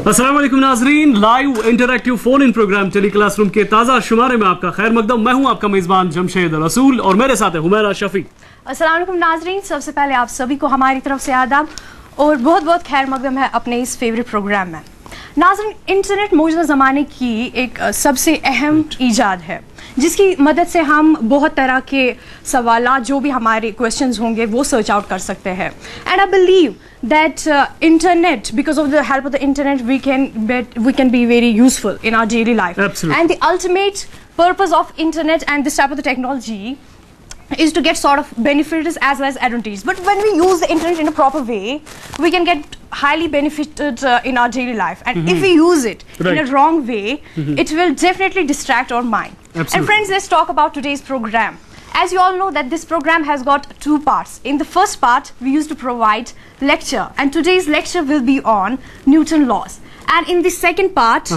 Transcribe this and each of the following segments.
अस्सलाम वालेकुम नाजरीन, live interactive phone in program tele classroom के ताज़ा शुमारे में आपका खैर मकदम। मैं हूं आपका मेज़बान जमशेद रसूल और मेरे साथ है हुमैरा शफी। अस्सलाम वालेकुम नाजरीन, सबसे पहले आप सभी को हमारी तरफ से आदाब और बहुत बहुत खैर मकदम है अपने इस फेवरेट प्रोग्राम में। नाज़रीन, इंटरनेट मौजूदा ज़माने की एक सबसे अहम ईजाद है जिसकी मदद से हम बहुत तरह के सवालात जो भी हमारे क्वेश्चंस होंगे वो सर्च आउट कर सकते हैं। And I believe that internet, because of the help of the internet, we can be very useful in our daily life. Absolutely. And the ultimate purpose of internet and this type of the technology is to get sort of benefits as well as advantages. But when we use the internet in a proper way, we can get highly benefited in our daily life. And if we use it in a wrong way, it will definitely distract our mind. Absolutely. And friends, let's talk about today's program. As you all know that this program has got two parts. In the first part, we used to provide lecture, and today's lecture will be on Newton laws. And in the second part,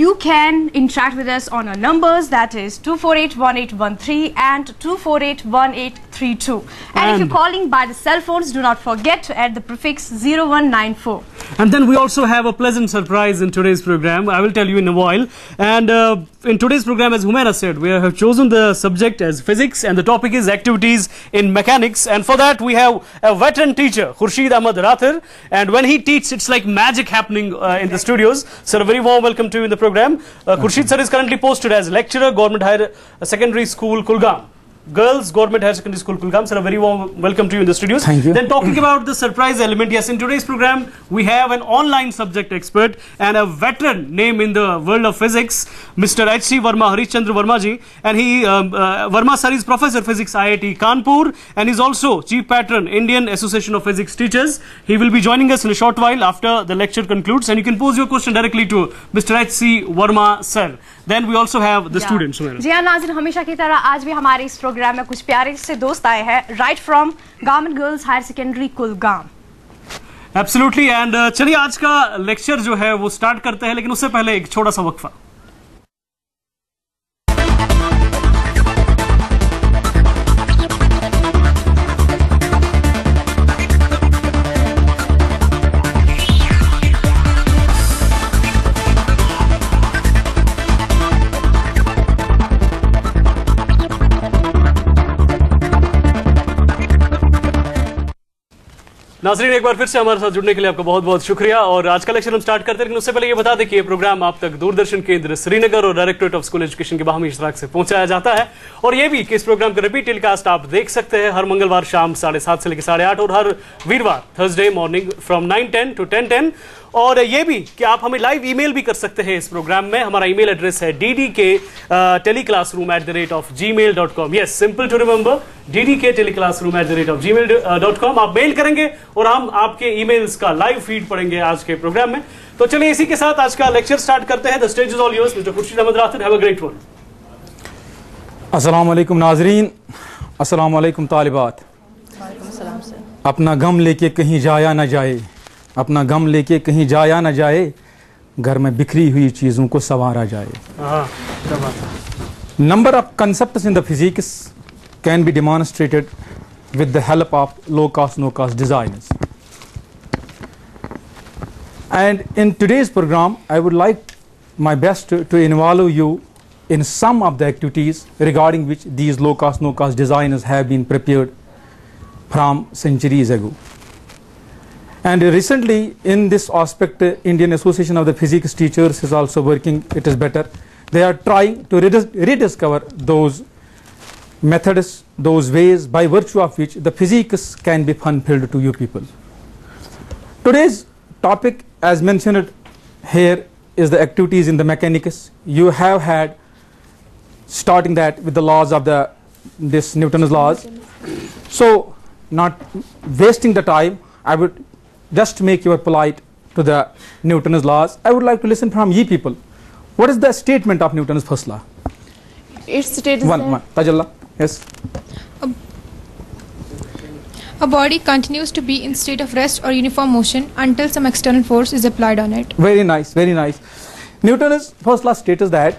you can interact with us on our numbers, that is 2481813 and 2481832. And if you're calling by the cell phones, do not forget to add the prefix 0194. And then we also have a pleasant surprise in today's program. I will tell you in a while. And in today's program, as Humaira said, we have chosen the subject as physics, and the topic is activities in mechanics. And for that, we have a veteran teacher, Khurshid Ahmad Rathir. And when he teaches, it's like magic happening in the studios. Sir, a very warm welcome to you in the program. Khurshid sir is currently posted as lecturer, Government Higher Secondary School, Kulgam. Girls Government Higher Secondary School, Kulgam. Sir, a very warm welcome to you in the studios. Thank you. Then talking about the surprise element, yes, in today's program, we have an online subject expert and a veteran name in the world of physics, Mr. H.C. Verma, Harishchandra Verma ji. And he, Verma sir is Professor of Physics, IIT Kanpur, and is also Chief Patron, Indian Association of Physics Teachers. He will be joining us in a short while after the lecture concludes, and you can pose your question directly to Mr. H.C. Verma sir. Then we also have the students. जी हाँ नाज़रीन, हमेशा की तरह आज भी हमारे इस programme में कुछ प्यारे से दोस्त आए हैं right from government girls higher secondary Kulgam. Absolutely. And चलिए आज का लेक्चर जो है वो स्टार्ट करते हैं, लेकिन उससे पहले एक छोटा सा वक्फा। नाज़रीन, एक बार फिर से हमारे साथ जुड़ने के लिए आपका बहुत बहुत शुक्रिया। और आज का लेक्चर हम स्टार्ट करते हैं, लेकिन उससे पहले ये बता दें कि ये प्रोग्राम आप तक दूरदर्शन केंद्र श्रीनगर और डायरेक्टरेट ऑफ स्कूल एजुकेशन के बाहमी इश्तराक से पहुंचाया जाता है। और ये भी कि इस प्रोग्राम का रिपीट टेलीकास्ट आप देख सकते हैं हर मंगलवार शाम 7:30 से लेकर 8:30 और हर वीरवार थर्सडे मॉर्निंग फ्रॉम 9:10 to 10:10। और ये भी कि आप हमें लाइव ईमेल भी कर सकते हैं इस प्रोग्राम में। हमारा ईमेल एड्रेस है ddk@teleclassroom@gmail.com। Yes, simple to remember, ddk@teleclassroom@gmail.com। आप मेल करेंगे और हम आपके ईमेल्स का लाइव फीड पढ़ेंगे आज के प्रोग्राम में। तो चलिए इसी के साथ आज का लेक्चर स्टार्ट करते हैं। The stage is all yours, mister Khurshid Ahmad Rather. Have a great one. अस्सलाम वालेकुम नाजरीन, अस्सलाम वालेकुम तालिबात। अपना गम लेके कहीं जाया ना जाए, अपना गम लेके कहीं जाया ना जाए, घर में बिखरी हुई चीज़ों को संवारा जाए। Number of concepts in the physics can be demonstrated with the help of low cost no cost designers. And in today's program I would like my best to involve you in some of the activities regarding which these low cost no cost designers have been prepared from centuries ago. And recently in this aspect, Indian Association of the Physics Teachers is also working. It is better. They are trying to rediscover those methods, those ways by virtue of which the physics can be fun-filled to you people. Today's topic, as mentioned here, is the activities in the mechanics. You have had starting that with the laws of this Newton's laws. So, not wasting the time, I would just to make you polite to the Newton's laws, I would like to listen from ye people. What is the statement of Newton's first law? Its statement one. Tajalla, yes. A body continues to be in state of rest or uniform motion until some external force is applied on it. Very nice, very nice. Newton's first law states that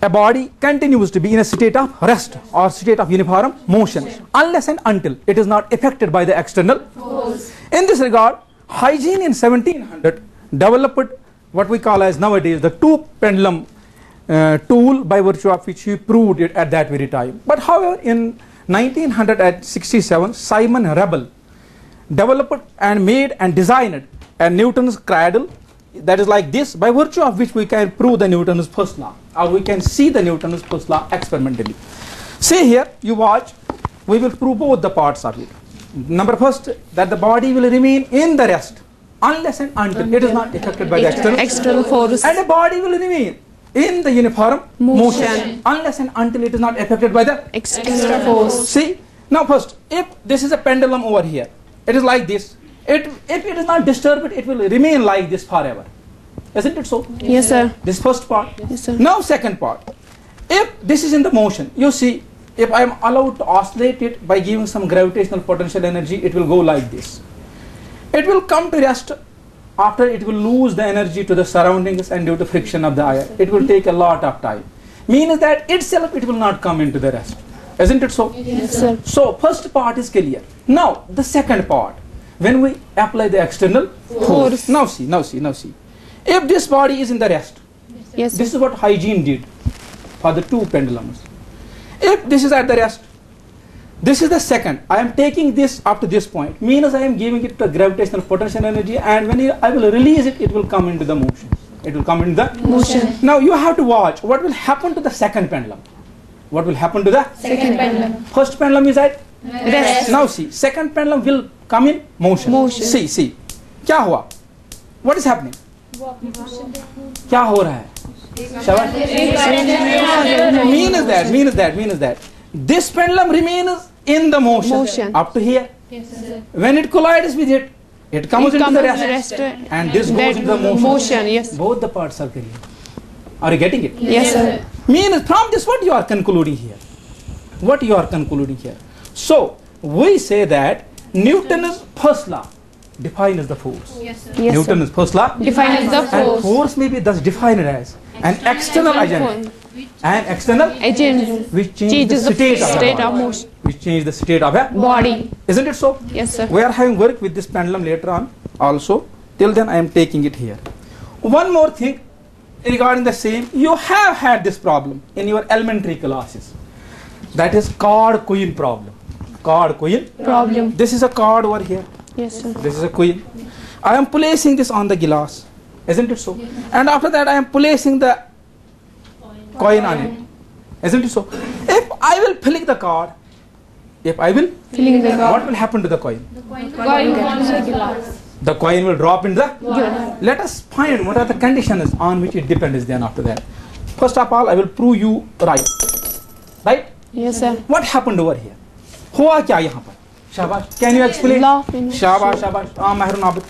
a body continues to be in a state of rest or state of uniform motion unless and until it is not affected by the external force. In this regard, hygiene in 1700 developed what we call as nowadays the two pendulum tool, by virtue of which he proved it at that very time. But however, in 1967, Simon Rebel developed and made and designed a Newton's cradle that is like this, by virtue of which we can prove the Newton's first law, or we can see the Newton's first law experimentally. See here, you watch, we will prove both the parts of it. Number first, that the body will remain in the rest unless and until it is not affected by the external force, and the body will remain in the uniform motion unless and until it is not affected by the external force. See, now first, if this is a pendulum over here, it is like this. If it is not disturbed, it will remain like this forever. Isn't it so? Yes, sir. This first part. Yes, sir. Now second part. If this is in the motion, you see, if I am allowed to oscillate it by giving some gravitational potential energy, it will go like this. It will come to rest after it will lose the energy to the surroundings and due to friction of the iron. It will take a lot of time. Means that itself it will not come into the rest. Isn't it so? Yes, sir. So first part is clear. Now the second part, when we apply the external force. Now see. If this body is in the rest, Yes, sir. this is what hygiene did for the two pendulums. If this is at the rest, this is the second. I am taking this up to this point. Means I am giving it the gravitational potential energy, and when I will release it, it will come into the motion. It will come into the Motion. Now you have to watch what will happen to the second pendulum. What will happen to the Second pendulum. first pendulum is at Rest. Now see, second pendulum will come in motion. Motion. See. क्या हुआ? What is happening? क्या हो रहा है? शाबाश. Means that this pendulum remains in the motion. Up to here. When it collides with it, it comes into the rest. And this goes into the motion. Yes. Both the parts are clear. Are you getting it? Yes, sir. Means from this what you are concluding here? What you are concluding here? So we say that Newton's first law defines the force. Yes, Newton's first law Define as the and force. force may be thus defined as an external agent. An external Agent which changes the state of motion. which change the state of a Body. Isn't it so? Yes, sir. We are having work with this pendulum later on also. Till then I am taking it here. One more thing regarding the same, you have had this problem in your elementary classes. That is card coin problem. Card coin Problem. This is a card over here. Yes, sir. This is a coin. I am placing this on the glass. Isn't it so? And after that I am placing the coin on it. Isn't it so? If I will flick the card, Filling the what will happen to the coin? The coin will drop in the Let us find what are the conditions on which it depends then after that. First of all, I will prove you right. Right? Yes, sir. What happened over here? हुआ क्या यहाँ पर? शाबाश. Can you explain? Law of inertia. शाबाश. Mahrun Abid.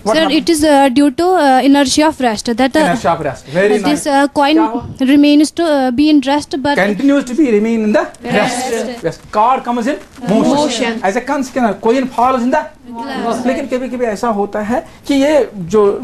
What Sir, happened? it is due to inertia of rest that Inertia of rest. Very nice. this coin क्या हुआ? remains to be in rest, but Continues to be remain in the rest. Yes. Card comes in motion. As a consequence, coin falls in the लेकिन कभी कभी ऐसा होता है कि ये जो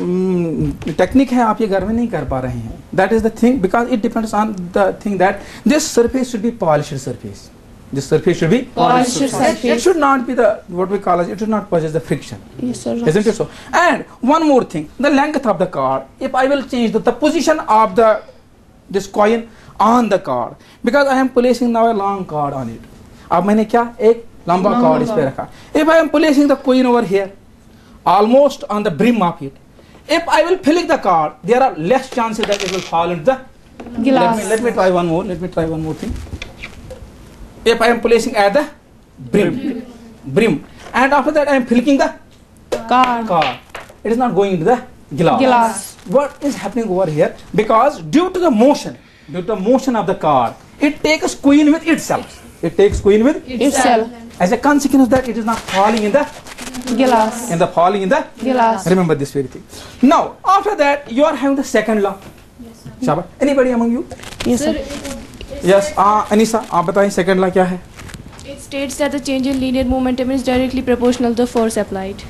टेक्निक है आप ये घर में नहीं कर पा रहे हैं. That is the thing because it depends on the thing that this surface should be polished surface. This surface should be Polished surface. It should not be the what we call as it should not possess the friction. Yes, sir. Isn't it so? And one more thing, the length of the card. If I will change the position of this coin on the card, because I am placing now a long card on it. अब मैंने क्या एक लंबा card इस पे रखा. If I am placing the coin over here, almost on the brim of it, if I will flick the card, there are less chances that it will fall into the. Glass. Let me try one more. Let me try one more thing. If I am placing at the brim, and after that I am flicking the card, it is not going into the glass. What is happening over here? Because due to the motion of the card, it takes coin with itself. It takes coin with Itself. As a consequence of that, it is not falling in the Glass. falling in the Glass. Remember this very thing. Now, after that, you are having the second law. Shaba. Anybody among you? Yes, sir. Yes. Anisa, आप बताएं second law क्या है? It states that the change in linear momentum is directly proportional to the force applied.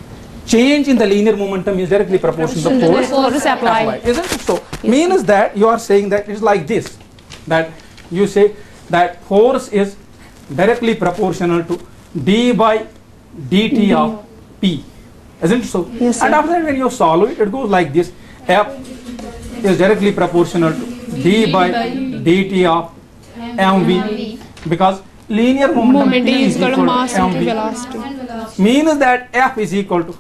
Change in the linear momentum is directly proportional to the Force applied. Isn't it so? Means that you are saying that it is like this. That you say that force is directly proportional to d by dt of p. Isn't it so? Yes, sir. And after that when you solve it, it goes like this. F is directly proportional to d by dt of mv, because linear momentum T is equal to mass into mv. velocity. Means that F is equal to,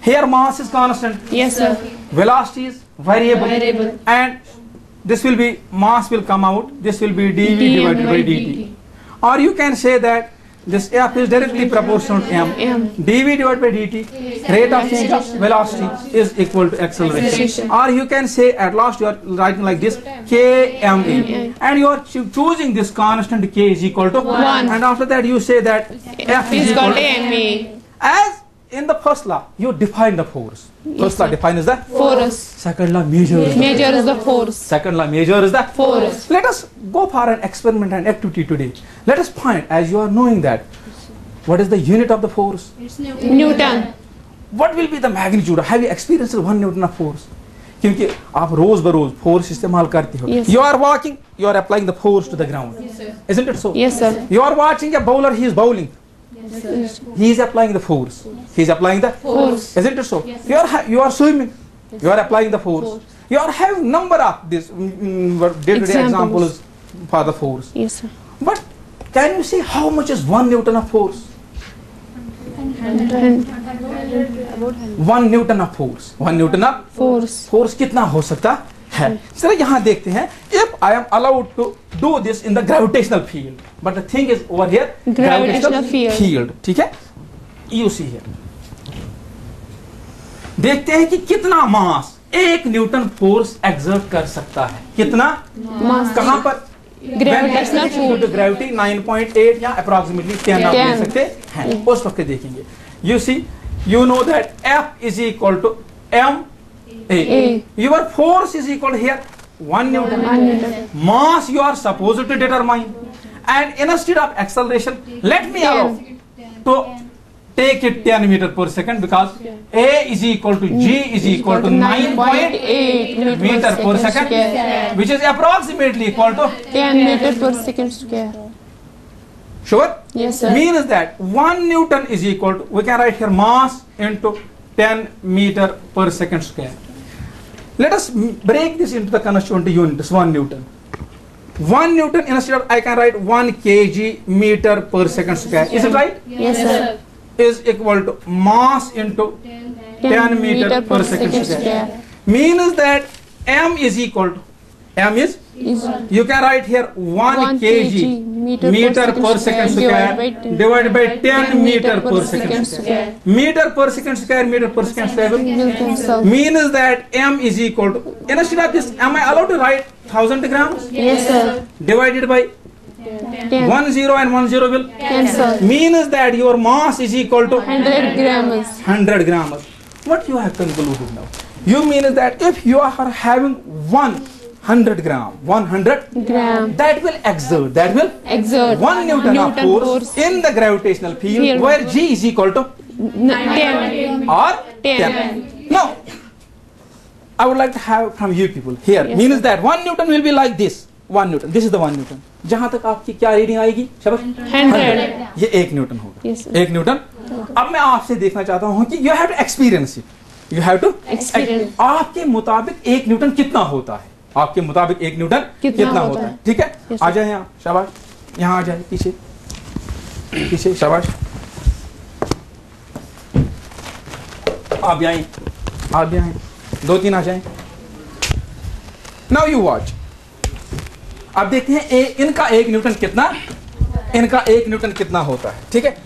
here mass is constant, Yes, sir. velocity is variable, and this will be, mass will come out, this will be dv divided by dt. Or you can say that this F is directly proportional to m. dv divided by dt, rate of change of velocity, is equal to acceleration. Or you can say, at last you are writing like this, kme, and you are choosing this constant k is equal to 1, and after that you say that F is equal to ma. as in the first law you define the force. First law defines the Force. second law measures the Major is the force. second law measures the Force. Let us go for an experiment and activity today. Let us find, as you are knowing that, what is the unit of the force? Newton. What will be the magnitude? Have you experienced 1 Newton of force? क्योंकि आप रोज बरोज force इस्तेमाल करते हो. Yes. You are walking, you are applying the force to the ground. Isn't it so? Yes, sir. You are watching a bowler, he is bowling. He is applying the force. He is applying the Force. Isn't it so? You are swimming. You are applying the force. You are having number of this day-to-day examples for the force. Yes, sir. But can you say how much is 1 Newton of force? 1 Newton of force. 1 Newton of Force. force कितना हो सकता है? चलो यहाँ देखते हैं. If I am allowed to do this in the gravitational field, but the thing is over here, Gravitational field. ठीक है? You see here. देखते हैं कि कितना मास 1 न्यूटन फोर्स एक्सर्ट कर सकता है. कितना? Mass. कहाँ पर? Gravitational field. ग्रेविटी 9.8 या अप्रोक्सीमेटली 10 आप देख सकते हैं. उस वक्त देखेंगे. You see, you know that F is equal to m a. Your force is equal to here 1 Newton. Mass you are supposed to determine, and instead of acceleration, let me allow to take it 10 meter per second, because a is equal to g is equal to 9.8 meter per second, which is approximately equal to 10 meter per second square. sure. Yes, sir. Means that 1 Newton is equal to, we can write here mass into 10 meter per second square. Let us break this into the constituent units. 1 Newton. 1 Newton, instead of, I can write 1 kg meter per second square. Is it right? Yes, sir. Is equal to mass into 10 meter per second square. Means that m is equal to, m is, you can write here 1 kg meter per second square divided by 10 meter per second square. Meter per second square, meter per second square. Means that m is equal to, instead of this, am I allowed to write 1000 grams? Yes, sir. Divided by 10. 1 0 and 1 0 will. Yes, sir. Means that your mass is equal to 100 grams. 100 grams. What you have concluded now? You mean that if you are having 100 gram, 100 Gram. that will exert, that will Exert. 1 Newton of force in the gravitational field, where g is equal to 10. or 10. 10. Now, I would like to have from you people here, Yes, means sir. that 1 Newton will be like this. 1 Newton, this is the 1 Newton. जहां तक आपकी क्या reading आएगी? शाबाश. 100. ये 1 Newton होगा. Yes, sir. 1 Newton. अब मैं आपसे देखना चाहता हूं कि you have to experience it. You have to Experience. आपके मुताबिक 1 न्यूटन कितना होता है? आपके मुताबिक 1 न्यूटन कितना होता है? ठीक है? Yes, आ जाए यहाँ. शाबाश. यहाँ आ जाए पीछे. पीछे. शाबाश. आप भी आए. आप भी आए. 2-3 आ जाए. Now you watch. अब देखते हैं इनका 1 न्यूटन कितना, इनका 1 न्यूटन कितना होता है. ठीक है?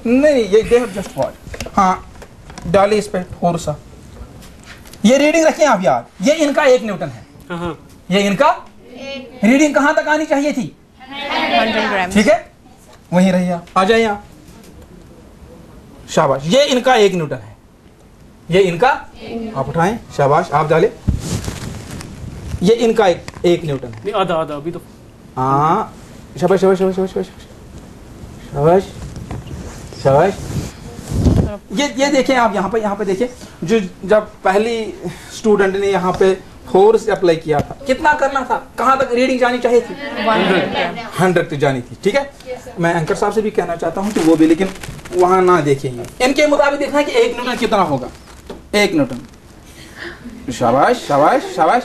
नहीं, ये दे जस्ट वॉट. हाँ, डालिए इस पे थोड़ा सा. ये रीडिंग रखिए आप यार. ये इनका 1 न्यूटन है. ये इनका रीडिंग कहां तक आनी चाहिए थी? 100 ग्राम. ठीक है, वहीं रहिए आप. आ जाइए आप. शाबाश. ये इनका 1 न्यूटन है. ये इनका, आप उठाएं. शाबाश. आप डाले. ये इनका 1 न्यूटन है. नहीं, आधा आधा अभी तो. हाँ, शाबाश शाबाश शाबाश शाबाश शाबाश शाबाश. ये देखें आप यहाँ पे देखिए. जो जब पहली स्टूडेंट ने यहाँ पे फोर्स अप्लाई किया था, कितना करना था? कहाँ तक रीडिंग जानी चाहिए थी? 100 तक जानी थी. ठीक है? मैं एंकर साहब से भी कहना चाहता हूँ कि वो भी, लेकिन वहाँ ना देखेंगे. इनके मुताबिक देखना है कि 1 न्यूटन कितना होगा. 1 न्यूटन शाबाश शाबाश शाबाश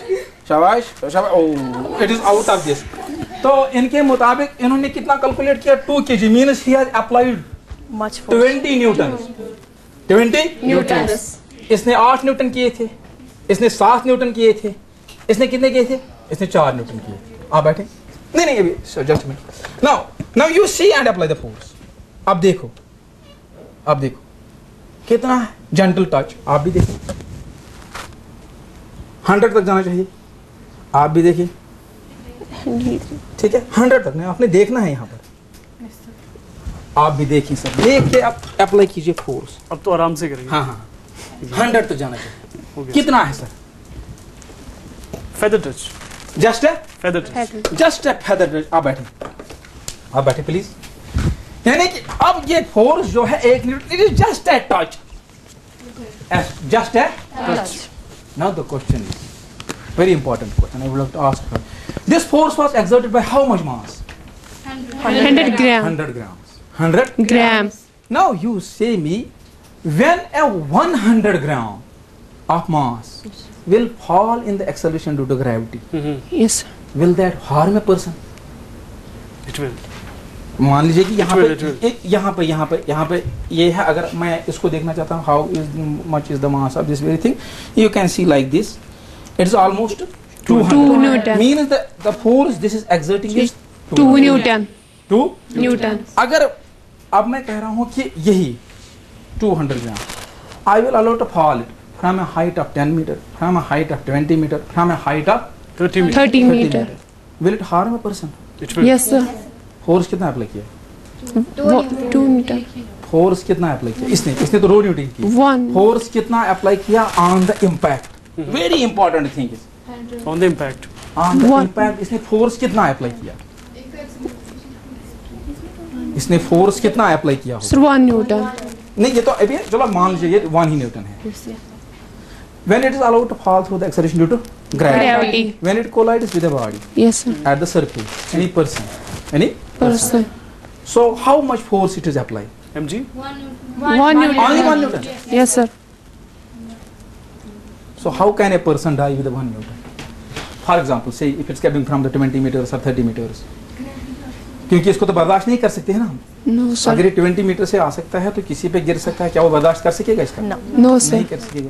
शाबाश शाबाश। Oh, it is out of this. तो इनके मुताबिक इन्होंने कितना कैलकुलेट किया? 2 kg means he has applied Much force. 20 newton. 20 Newtons. इसने 8 न्यूटन किए थे, इसने 7 न्यूटन किए थे, इसने कितने किए थे? इसने 4 न्यूटन किए थे। आप बैठे? नहीं अभी just minute. Now you see and apply the force. अब देखो कितना है जेंटल टच। आप भी देखिए 100 तक जाना चाहिए। आप भी देखिए, ठीक है 100 तक नहीं, आपने देखना है यहाँ पर। आप भी देखिए सर, देख के आप अप्लाई कीजिए फोर्स। अब तो आराम से करेंगे। हाँ 100 तक जाना चाहिए। कितना है सर? फेदर टच, जस्ट है feather touch. Just a feather touch. आप बैठे प्लीज। यानी कि अब ये फोर्स जो है 1 Newton, it is just a touch, just a touch. Now the question is very important question I would like to ask her. This force was exerted by how much mass? 100 grams. 100 grams. 100 Grams. Now you say me, when a 100 gram of mass will fall in the acceleration due to gravity, Yes. will that harm a person? It will. मान लीजिए कि यहाँ It will. पे यहाँ पे ये है। अगर मैं इसको देखना चाहता हूँ, how much is the mass of this very thing, you can see like this. It is almost 200. 2 Newton. Means the force this is exerting is 2 Newton. 2 Newton. अगर अब मैं कह रहा हूँ कि यही 200 ग्राम, I will allow to fall it from a height of 10 meter, from a height of 20 meter, from a height of 30 meters. 30 30 meter. meter. Will it harm a person? It will. Yes, sir. Force कितना apply किया? 2 Newton. Force कितना apply किया? इसने तो रो Newton की। 1. Force कितना apply किया on the impact? Very important thing is On the impact. On the One. Impact. इसने फोर्स कितना अप्लाई किया? इसने फोर्स कितना अप्लाई किया होगा? Sir, 1 Newton. नहीं, ये तो अभी चलो मान लीजिए ये 1 ही न्यूटन है। When it is allowed to fall through the acceleration due to gravity. Gravity. When it collides with a body Yes, sir. at the surface, any person. Person. So how much force it is applied? mg. 1 Newton. Only 1 Newton. Yes, sir. So how can a person die with a 1 Newton? For example, say if it's coming from the 20 meters or 30 meters. क्योंकि इसको तो बर्दाश्त नहीं कर सकते हैं ना हम। No, sir. अगर ये 20 मीटर से आ सकता है तो किसी पे गिर सकता है, क्या वो बर्दाश्त कर सकेगा इसका? No, sir. नहीं कर सकेगा।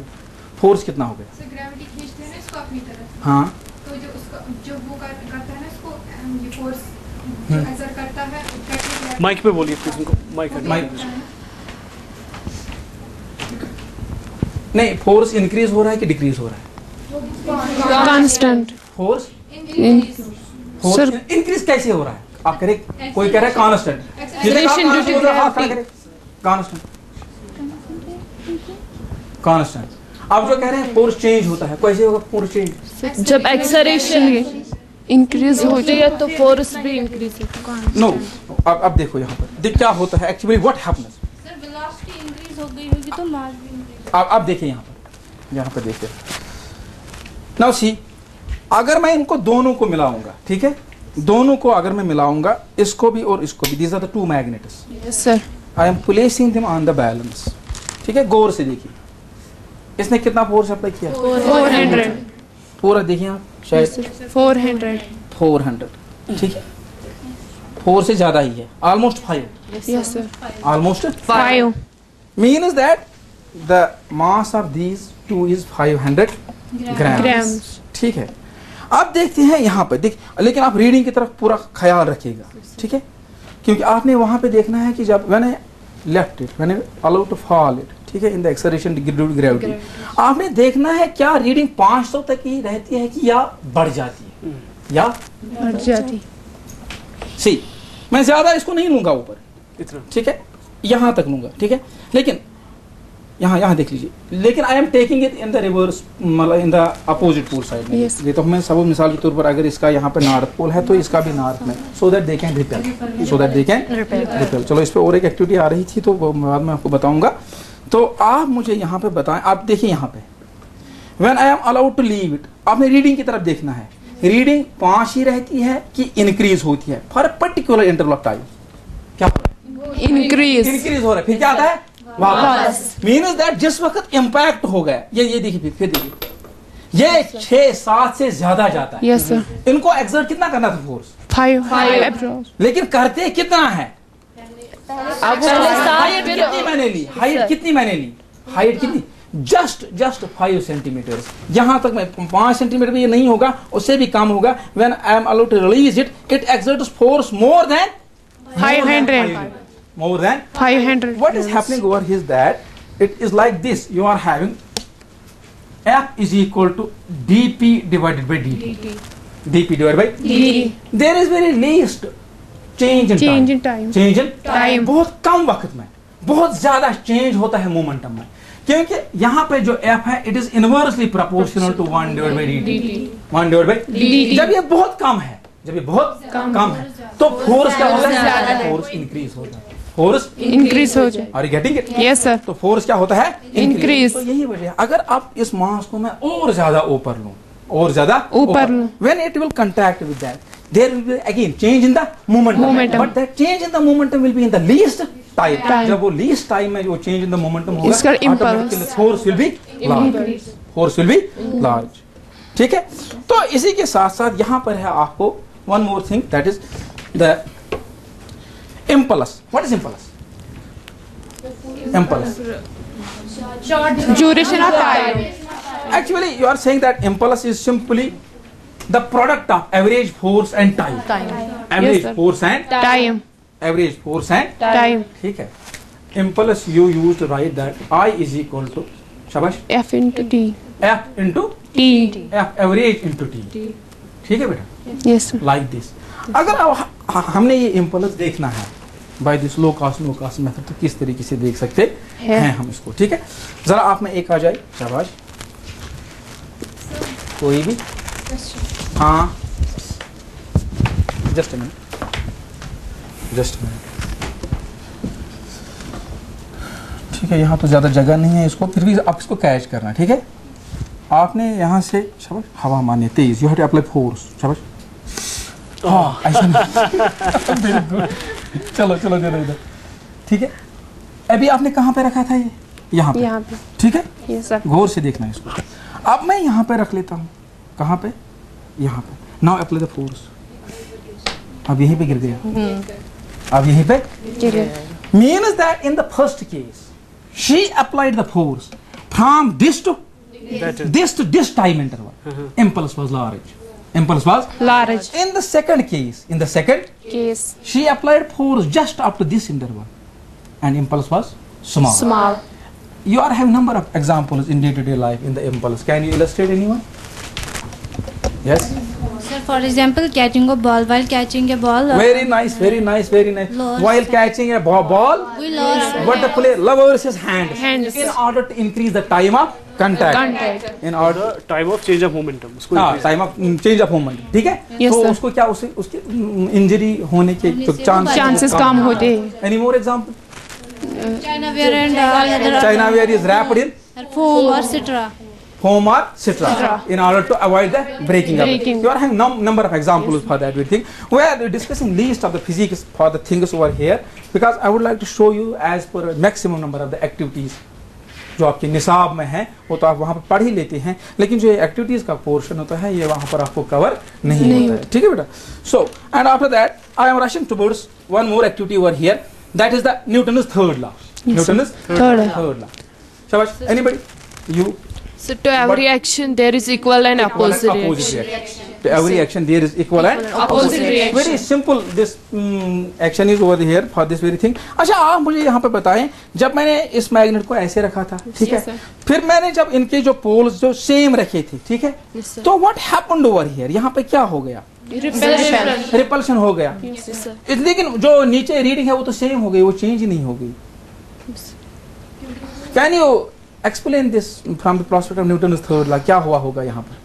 फोर्स कितना हो गया? ग्रेविटी खींचते हैं ना इसको अपनी तरफ, हाँ तो जो वो करता है ना इसको, ये फोर्स जो एक्सर्ट करता है, माइक पे बोलिए प्लीज उनको। माइक नहीं, फोर्स इंक्रीज हो रहा है कि डिक्रीज हो रहा है? Constant. Force Sir. इंक्रीज कैसे हो रहा है? आप कह रहे, कोई कह रहा है constant. Acceleration due to gravity. Constant constant. आप जो कह रहे हैं फोर्स चेंज होता है, कैसे होगा फोर्स चेंज? जब एक्सेलरेशन इंक्रीज हो जाए तो फोर्स भी इंक्रीज होगा। नो, अब देखो यहाँ पर देख क्या होता है actually what happens. Sir velocity increase हो गई होगी तो मास भी increase अब देखिए यहाँ पर देखिए। नाउ सी, अगर मैं इनको दोनों को मिलाऊंगा, ठीक है, दोनों को अगर मैं मिलाऊंगा, इसको भी और इसको भी, these are the 2 magnets. Yes sir. I am placing them on the balance. ठीक है, गौर से देखिए इसने कितना फोर्स अप्लाई किया? 400। पूरा देखिए आप, शायद 400। ठीक है, 4 से ज्यादा ही है, almost 5। Yes sir. Almost 5 means that the mass of these two is 500 grams. ठीक है, अब देखते हैं यहाँ पे देख, लेकिन आप रीडिंग की तरफ पूरा ख्याल रखिएगा, ठीक है, क्योंकि आपने वहाँ पे देखना है कि जब when I left it, when I allowed to fall it, ठीक है, in the acceleration due to gravity, आपने देखना है क्या रीडिंग 500 तक ही रहती है कि या बढ़ जाती है, या बढ़ जाती। सी, मैं ज्यादा इसको नहीं लूंगा ऊपर इतना, ठीक है, यहाँ तक लूंगा, ठीक है, लेकिन यहाँ देख लीजिए, लेकिन I am taking it in the reverse, मतलब in the opposite pole side में। ये तो हमें सब मिसाल के तौर पर अगर इसका यहाँ पे नॉर्थ पोल है तो इसका भी नॉर्थ में, so that they can repel. चलो, इस पे और एक एक्टिविटी आ रही थी तो बाद में आपको बताऊंगा। तो आप मुझे यहाँ पे बताएं, आप देखिए यहाँ पे when I am allowed to leave it, आपने रीडिंग की तरफ देखना है, रीडिंग 5 ही रहती है कि इंक्रीज होती है for particular interval of time? क्या इंक्रीज हो रहा है, फिर क्या आता है वापस। मीन्स दैट जिस वक्त इंपैक्ट हो गया, ये देखिए, फिर देखिए ये 6-7 से ज्यादा जाता है। Yes sir. इनको एक्सर्ट कितना करना था फोर्स, 5. लेकिन करते कितना है? हाइट कितनी मैंने ली, हाइट कितनी मैंने ली, हाइट कितनी, जस्ट 5 सेंटीमीटर। यहां तक मैं 5 सेंटीमीटर में ये नहीं होगा, उससे भी कम होगा। When I am allowed to release it, it exerts force more than 500. more than 500. what is happening over here is that it is like this. You are having F is equal to dp divided by dt. dp divided by dt. There is very least change in Change time. in time. Change in Time. बहुत कम वक्त में बहुत ज्यादा change होता है momentum में, क्योंकि यहाँ पे जो F है it is inversely proportional to 1 divided by dt. 1 divided by dt. जब ये बहुत कम है, जब ये बहुत कम है, तो फोर्स क्या होता है? फोर्स इंक्रीज हो जाता है, फोर्स Increase हो जाए. Are you getting it? Yes sir. तो फोर्स क्या होता है? Increase. तो यही वजह है। अगर आप इस मास को मैं और ज्यादा ऊपर लूं, और ज्यादा ऊपर लूं, when it will contact with that, there will be again change in the momentum. But that change in the momentum will be in the least time. जब वो least time में जो change in the momentum होगा, इसका impulse. automatically force will be large. Force will be large. ठीक है? तो इसी के साथ साथ यहाँ पर है आपको one more thing, that is the impulse. What is impulse? Impulse. Duration of time. Actually, you are saying that impulse is simply the product of average force and time. Average Yes, sir. force and Time. average force and Time. ठीक है. Impulse you use to write that I is equal to शाबाश F into T. F into T. F average into T. ठीक है बेटा? Yes sir. Like this. अगर अब हमने ये impulse देखना है by this low cost method, तो किस तरीके से देख सकते हैं हम इसको? ठीक है, जरा आप में एक आ जाए, शाबाश, कोई भी, हाँ, जस्ट मिनट, ठीक है। यहाँ तो ज्यादा जगह नहीं है इसको, फिर भी आप इसको कैच करना, ठीक है। आपने यहाँ से शाबाश हवा मारनी तेज, you have to apply force, शाबाश, हाँ ऐसा नहीं, वेरी गुड, चलो इधर, ठीक है। अभी आपने कहाँ पे रखा था ये? यहाँ पे, ठीक है। Yes sir. गौर से देखना इसको। अब मैं यहाँ पे रख लेता हूँ, कहाँ पे? यहाँ पे। Now apply the force. अब यहीं पे गिर गया, अब यहीं पे गिर गया। Means that in the first case, she applied the force from this to this time interval. Impulse was large. Impulse was Large. In the second case, Case. she applied force just up to this interval, and impulse was small. Small. You are having number of examples in day-to-day life in the impulse. Can you illustrate anyone? Yes. Sir, for example, catching a ball. While catching a ball, Very nice. Lower While catching a ball, we lower what the player lowers his hands Hands. in order to increase the time of contact. In order time of change of momentum, उसको time of change of moment, ठीक है। Yes, तो sir. उसको क्या उसके injury होने के Chances कम होते हैं. Any more example? China ware and all other China ware is wrapped in foam or citra. foam or citra in order to avoid the breaking up. You are having number of examples for that. We think we are discussing least of the physics for the things over here, because I would like to show you as per maximum number of the activities जो आपके निसाब में है, वो तो आप वहाँ पर पढ़ ही लेते हैं, लेकिन जो एक्टिविटीज का पोर्शन होता है ये वहाँ पर आपको कवर नहीं होता है, ठीक है बेटा। So and after that I am rushing towards one more activity over here, that is the Newton's third law. Newton's third law, शाबाश, anybody? You? So to every action there is equal and opposite reaction. To every action there is equal and Opposite reaction. Very simple this action is over here for this very thing. अच्छा, आप मुझे यहाँ पे बताएं, जब मैंने इस magnet को ऐसे रखा था, ठीक है, फिर मैंने जब इनके जो पोल्स जो सेम रखे थे, ठीक है, तो व्हाट हैपेंड ओवर हियर, यहाँ पे क्या हो गया? रिपल्शन हो गया। लेकिन जो नीचे रीडिंग है वो तो सेम हो गई, वो चेंज नहीं हो गई। Can you explain this from the prospect of Newton's third law? क्या हुआ होगा यहाँ पर?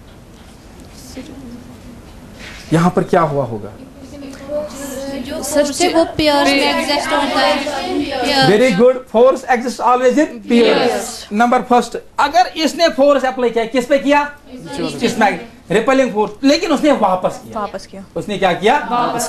यहाँ पर क्या हुआ होगा? सबसे वो पेयर्स में एग्जिस्ट होता है। Very good, force exist always in pairs. Number first, अगर इसने फोर्स अप्लाई किया, किस पे किया? इस मैग्नेट, रिपेलिंग फोर्स, लेकिन उसने वापस किया। उसने क्या किया?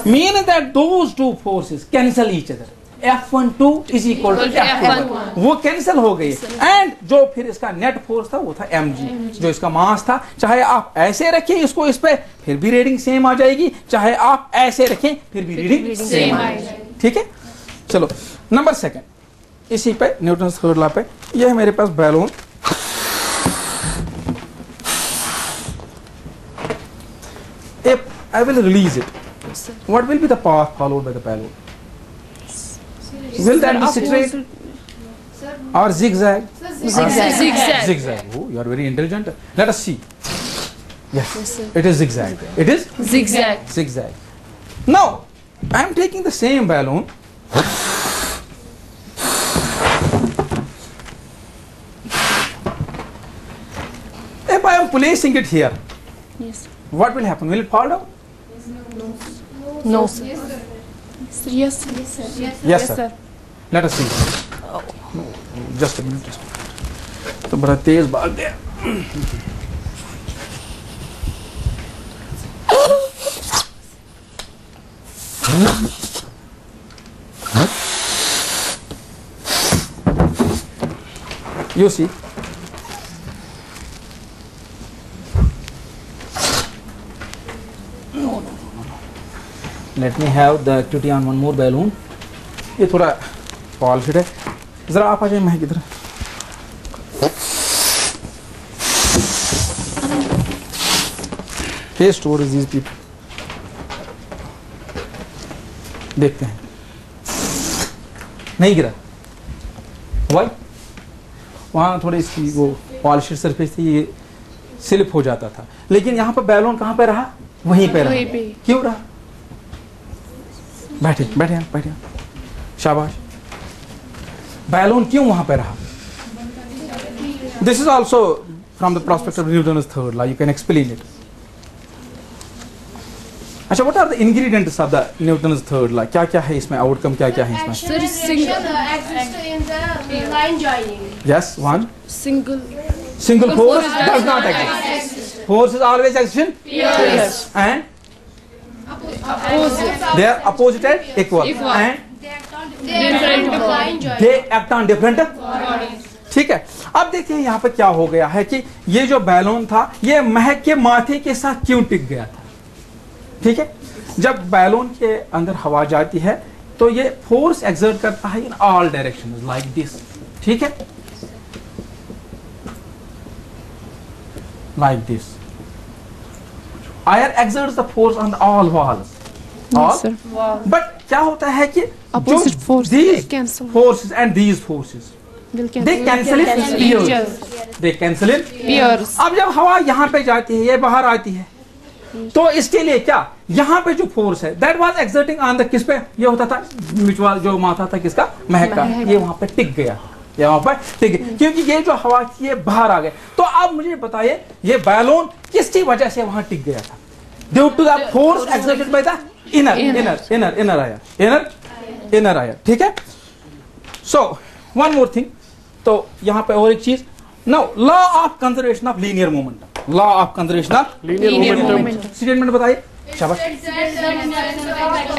Mean that those two forces cancel each other. F12 is equal to F1, वो कैंसिल हो गई। एंड जो फिर इसका नेट फोर्स था वो था mg, जो इसका मास था। चाहे आप ऐसे रखें इसको इस पे, फिर भी रीडिंग सेम आ जाएगी, चाहे आप ऐसे रखें फिर भी रीडिंग सेम आ जाएगी। ठीक है, चलो नंबर सेकंड, इसी पे न्यूटन थर्ड लॉ पे, ये है मेरे पास balloon. If I will release it, what will be the path followed by the balloon? Will that be straight or zigzag? Zigzag. Oh, you are very intelligent. Let us see. Yes, it is zigzag. It is zigzag. Now, I am taking the same balloon. If I am placing it here, what will happen? Will it fall down? No, sir. Yes, sir. Yes, sir. Let us see. Just a minute. तो बड़ा तेज भाग गया। You see. Let me have the activity on one more balloon. ये थोड़ा polish है, जरा आप आ जाए महक इधर। Face towards these people. देखते हैं, नहीं गिरा। Why? वहाँ थोड़ी इसकी वो पॉलिश सरफेस थी, ये स्लिप हो जाता था, लेकिन यहाँ पर बैलून कहाँ पे रहा? वहीं पे रहा। क्यों रहा? बैठे बैठे बैठे, शाबाश। बैलून क्यों वहां पे रहा? This is also from the prospect of Newton's third law, you can explain it. अच्छा, what are the ingredients of the Newton's third law? क्या क्या है इसमें, आउटकम क्या क्या है इसमें? Yes, one single force does not exist, force is always exist and they are opposite and equal and they act on different ठीक है। अब देखिए यहाँ पे क्या हो गया है कि ये जो बैलून था ये महक के माथे के साथ क्यों टिक गया था? ठीक है, जब बैलून के अंदर हवा जाती है तो ये फोर्स एक्सर्ट करता है in all directions like this. ठीक है, like this. Air exerts the force on all walls. But क्या होता है कि opposite force, these forces and these forces they cancel in pairs. They cancel in pairs. अब जब हवा यहाँ पे जाती है, ये बाहर आती है, तो इसके लिए क्या, यहाँ पे जो फोर्स है that was exerting on the किस पे, ये होता था म्यूचुअल, जो माथा था किसका, महक का, ये वहाँ पे टिक गया, यहाँ पर ठीक है, क्योंकि ये जो हवा की ये बाहर आ गए। तो अब मुझे बताइए ये बैलून किसकी वजह से वहां टिक गया था? Due to the force exerted by the inner air. ठीक है, सो वन मोर थिंग, तो यहाँ पे और एक चीज, now law of conservation of linear momentum, law of conservation of linear momentum statement बताइए। शाबाश।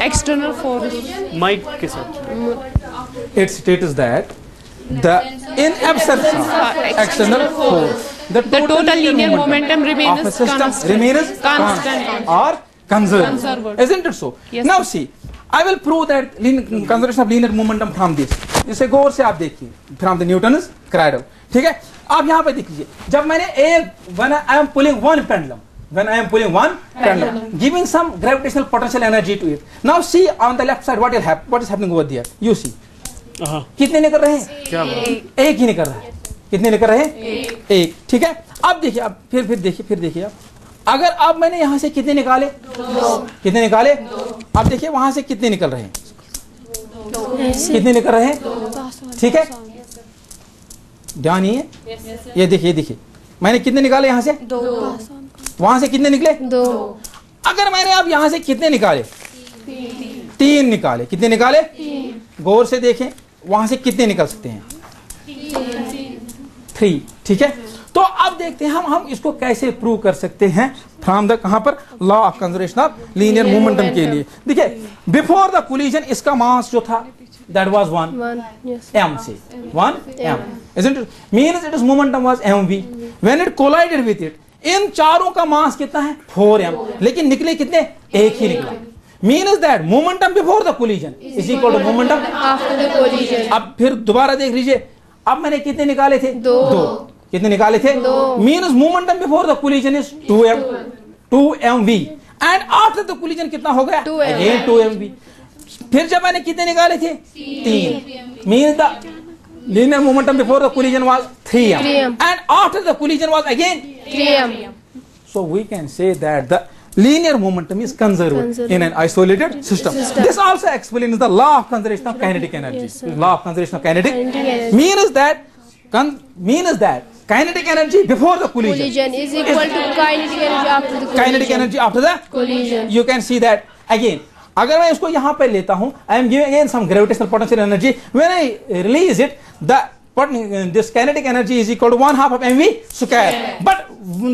एक्सटर्नल फोर्स माइक के साथ, it states that the in absence of external force the total linear momentum remains of a system remains constant or conserved, isn't it so? Yes, now see, I will prove that conservation of linear momentum from this, इसे गौर से आप देखिए, from the Newton's cradle। ठीक है, आप यहाँ पे देख लीजिए, जब मैंने when I am pulling one pendulum giving some gravitational potential energy to it, now see on the left side what is happening over there, you see कितने निकल रहे हैं? क्या एक ही निकल रहा है। कितने निकल रहे हैं? एक। ठीक है, अब देखिए, अब फिर देखिए आप, अगर अब मैंने यहां से कितने निकाले? कितने निकाले? अब देखिए वहां से कितने निकल रहे हैं? कितने निकल रहे हैं? ठीक है, ध्यान नहीं है, ये देखिए मैंने कितने निकाले यहां से? वहां से कितने निकले? 2। अगर मैंने अब यहां से कितने निकाले? 3 निकाले। कितने निकाले? 3। गौर से देखें, वहां से कितने निकल सकते हैं? 3। ठीक है, तो अब देखते हैं हम इसको कैसे प्रूव कर सकते हैं फ्रॉम द कहां पर, law of conservation of linear momentum के लिए। देखिए, बिफोर द कोलिजन इसका मास जो था that was 1 Yes. m, say 1 m, isn't it? Means its momentum was mv. When it collided with it, इन चारों का मास कितना है 4m, लेकिन निकले कितने, एक ही निकला. Means that momentum before the collision is equal to momentum After the collision. अब फिर दोबारा देख लीजिए, अब मैंने कितने निकाले थे, दो. कितने निकाले थे, means momentum before the collision is 2mv and after the collision कितना हो गया, 2m. Again 2mv. फिर जब मैंने कितने निकाले थे, 3, means the linear momentum before the collision was 3m 3m. And after the collision was again 3m. So we can say that the linear momentum is conserved in an isolated system. This also explains the law of conservation of kinetic energy. Yes, sir. Law of conservation of kinetic Energy. means that kinetic energy before the collision Collision is equal to kinetic energy after the collision. kinetic energy after the Collision. You can see that again. अगर मैं इसको यहाँ पे लेता हूँ, I am giving again some gravitational potential energy. When I release it, this kinetic energy is equal to 1/2 of mv square. But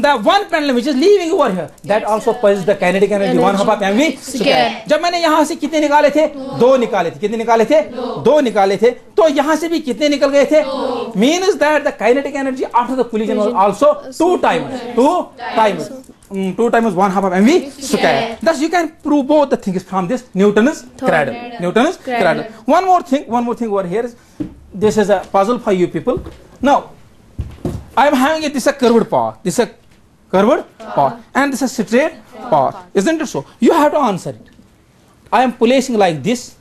the one pendulum which is leaving over here, that also possesses the kinetic energy 1/2 of mv square. जब मैंने यहाँ से कितने निकाले थे, 2 निकाले थे. कितने निकाले थे, 2 निकाले थे. तो यहाँ से भी कितने निकल गए थे, means that the kinetic energy after the collision was also 2 times 2 times 1/2 of mv square. Thus you can prove both the things from this Newton's cradle. Newton's cradle. One more thing over here is, this is a puzzle for you people. Now I am having this is a curved path, and this is a straight path, isn't it so? You have to answer it. I am placing like this.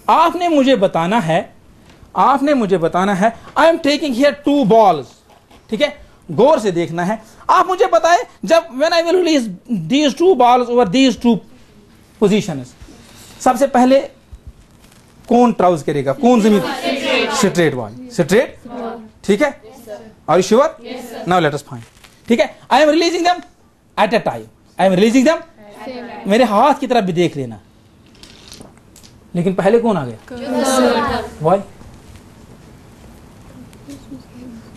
आपने मुझे बताना है I am taking here 2 balls. ठीक है, गौर से देखना है. आप मुझे बताएं, जब when I will release these 2 balls over these 2 positions, सबसे पहले कौन ट्राउज करेगा, कौन जमीन, स्ट्रेट वाली, स्ट्रेट, ठीक है. Are you sure? Yes, sir. Now let us find. ठीक है, I am releasing them at a time. I am releasing them. मेरे हाथ की तरफ भी देख लेना. लेकिन पहले कौन आ गया? Why?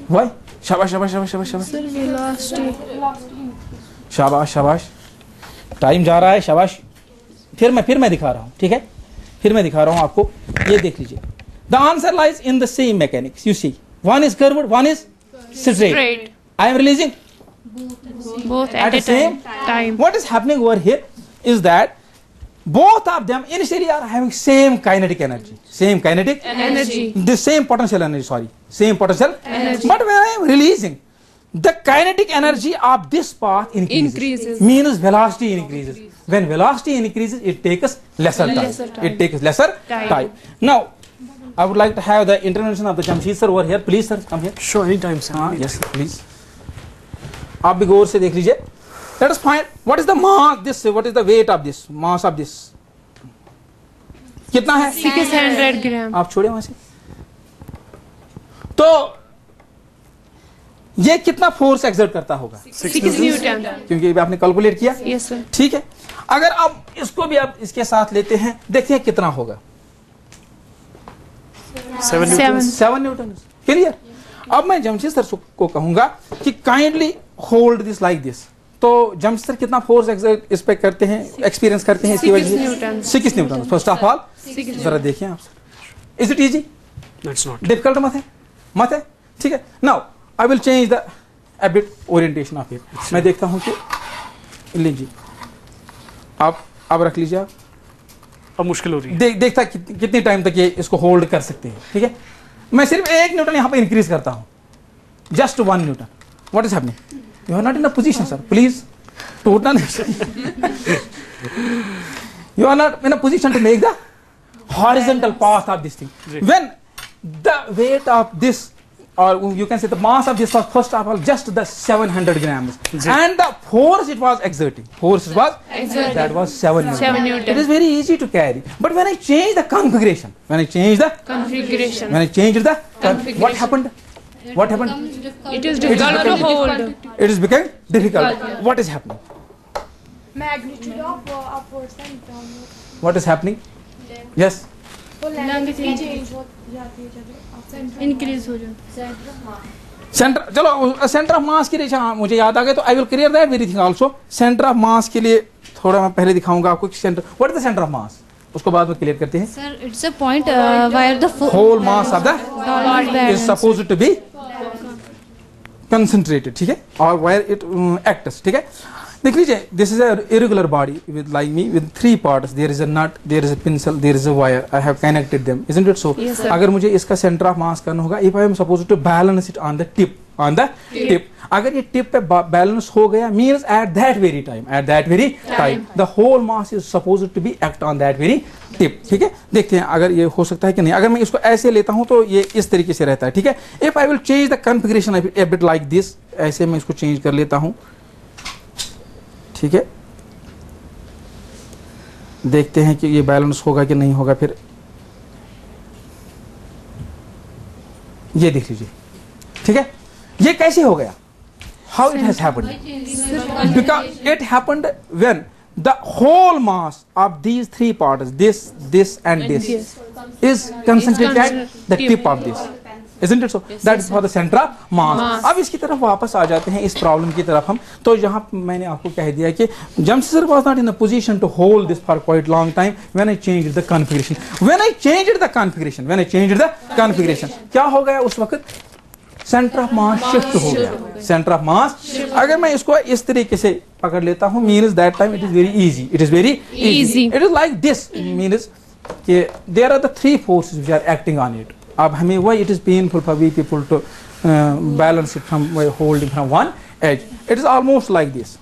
Why? शाबाश शाबाश शाबाश शाबाश शाबाश. Sir, velocity. शाबाश शाबाश. टाइम जा रहा है, शाबाश. फिर मैं दिखा रहा हूँ, ठीक है, फिर मैं दिखा रहा हूँ आपको. ये देख लीजिए. The answer lies in the same mechanics. You see, one is curved, one is straight. I am releasing both at the same time. What is happening over here is that both of them initially are having same kinetic energy, the same potential energy, But when I am releasing, the kinetic energy of this path increases. Means velocity increases. When velocity increases, it takes lesser time. Now I would like to have the intervention of the Jamshid sir over here. Please sir, come here. Sure, anytime sir. Yes sir, please. आप भी गौर से देख लीजिए. Let us find what is the mass, what is the weight of this, mass of this. कितना है? 600 ग्राम. आप छोड़े वहां से. तो ये कितना फोर्स एक्सर्ट करता होगा? 6 न्यूटन. क्योंकि आपने कैलकुलेट किया. Yes sir. ठीक है, अगर आप इसको भी आप इसके साथ लेते हैं, देखते हैं कितना होगा. 7 न्यूटन. क्लियर. अब मैं जमशेद सर को कहूंगा कि kindly hold this like this. तो जमशेद सर कितना फोर्स इस पे करते हैं, एक्सपीरियंस करते हैं इसकी वजह से? 6 न्यूटन. फर्स्ट ऑफ ऑल जरा देखिए आप. Is it easy? That's not. Difficult मत है. ठीक है. Now I will change the a bit orientation of it. मैं देखता हूं कि लीजिए आप अब रख लीजिए. अब मुश्किल हो रही है. देखता कितनी टाइम तक ये इसको होल्ड कर सकते हैं. ठीक है, मैं सिर्फ 1 न्यूटन यहाँ पे इंक्रीज करता हूँ. Just 1 newton. What is happening? You are not in a position sir, please टूटना नहीं. You are not in a position to make the horizontal path of this thing. When the weight of this, or you can say the mass of this was first of all just the 700 grams, and the force it was exerting, that was 7 newton. It is very easy to carry. But when I change the configuration, what happened? It is difficult to hold. It is becoming difficult. What is happening? Magnitude of upwards and downwards. What is happening? Yes. Increase हो जाता है. Centre, चलो centre of मास के लिए मुझे याद आ गया, तो I will clear that very thing also. Centre of मास के लिए थोड़ा मैं पहले दिखाऊंगा आपको. Centre, what is the centre of मास? उसको बाद में क्लियर करते हैं। Sir, it's a point where the whole mass of the body is supposed to be concentrated, ठीक है, और वेयर इट एक्ट्स, ठीक है। देख लीजिए, this is a irregular body with like me with 3 parts, there is a nut, there is a pencil, there is a wire, I have connected them, isn't it so? अगर मुझे इसका centre of mass करना होगा, if I am supposed to balance it on the tip, on the tip, अगर ये tip पे balance हो गया, means at that very time the whole mass is supposed to be act on that very tip, ठीक है। देखते हैं अगर ये हो सकता है कि नहीं। अगर मैं इसको ऐसे लेता हूं तो ये इस तरीके से रहता है, ठीक है। If I will change the configuration A bit like this, ऐसे मैं इसको चेंज कर लेता हूं, ठीक है। देखते हैं कि ये बैलेंस होगा कि नहीं होगा। फिर ये देख लीजिए, ठीक है, ये कैसे हो गया? How it has happened? Because it happened when the whole mass of these 3 parts, this and this, is concentrated at the tip of this, isn't it so? That is for the center of mass. अब इसकी तरफ वापस आ जाते हैं, इस problem की तरफ हम। तो यहाँ मैंने आपको कह दिया कि James sir was not in a position to hold this for quite long time when I changed the configuration. When I changed the configuration, क्या हो गया उस वक्त? सेंटर ऑफ मास शिफ्ट हो गया, सेंटर ऑफ मास। अगर मैं इसको इस तरीके से पकड़ लेता हूं, means that time it is very easy, it is very easy, it is like this, means कि there are the 3 forces which are acting on it. अब हमें why it is painful for we people to balance it from holding from one edge, it is almost like this,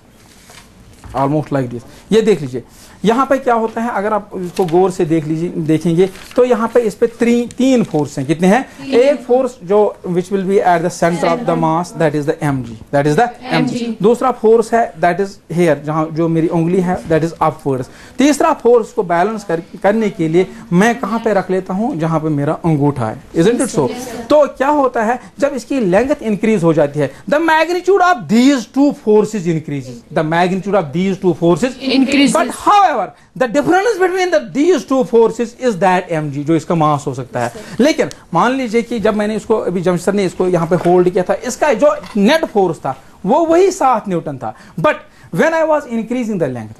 almost like this. ये देख लीजिए यहाँ पे क्या होता है, अगर आप इसको गौर से देखेंगे तो यहाँ पे इस पे 3 फोर्स हैं। कितने हैं? एक फोर्स जो which will be at the centre of the mass, that is the mg, दूसरा फोर्स है दैट इज हेयर, जहाँ जो मेरी उंगली है, दैट इज अपवर्ड्स। तीसरा फोर्स को बैलेंस करने के लिए मैं कहाँ पे रख लेता हूँ? जहाँ पे मेरा अंगूठा है, इजंट इट सो? तो क्या होता है, जब इसकी लेंथ इंक्रीज हो जाती है, the magnitude of these 2 forces increases, the magnitude of these 2 forces increase, but however the difference between these 2 forces is that mg, जो इसका मास हो सकता है। लेकिन मान लीजिए कि जब मैंने इसको, अभी जमशेद सर ने इसको यहाँ पे होल्ड किया था, इसका जो नेट फोर्स था वो वही 7 न्यूटन था, but when I was increasing the length,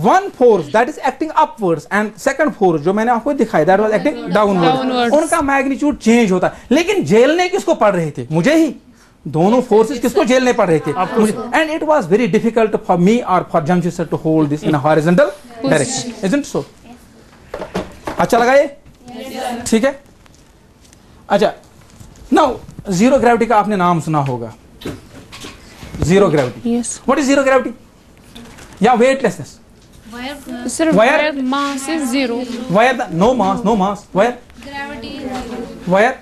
one force that is acting upwards and second force जो मैंने आपको दिखाया that was acting downwards, उनका मैग्नीट्यूड चेंज होता है। लेकिन झेलने किसको पड़ रहे थे? मुझे ही। दोनों फोर्सेस किसको झेलने पड़ रहे थे? And it was very difficult for me और for Jamshed sir to hold this in a horizontal direction, isn't so? अच्छा लगा ये? ठीक है। अच्छा, नाउ जीरो ग्रेविटी का आपने नाम सुना होगा, zero gravity. Yes. What is zero gravity? या weightlessness? Sir, where mass is 0. Where the no mass, where gravity, where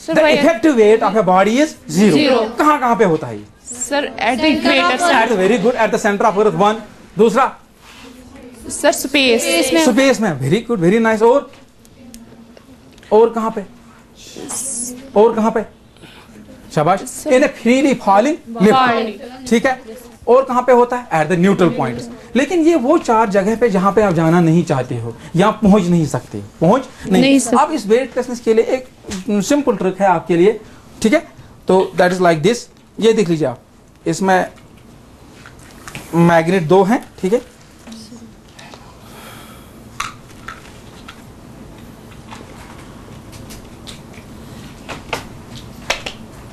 the effective weight of a body is 0. कहाँ पे होता है ये? Sir, at the equator. At very good, at the center of earth, 1. दूसरा? Sir, space में very good, very nice. और कहाँ पे? और कहाँ पे? शाबाश। in a freely falling lift, ठीक है। और कहाँ पे होता है? At the neutral points. लेकिन ये वो 4 जगह पे जहाँ पे आप जाना नहीं चाहते हो या पहुंच नहीं सकते, अब इस वेटलेसनेस के लिए एक सिंपल ट्रिक है आपके लिए, ठीक है। तो दैट इज लाइक दिस। ये देख लीजिए आप, इसमें मैग्नेट 2 हैं, ठीक है।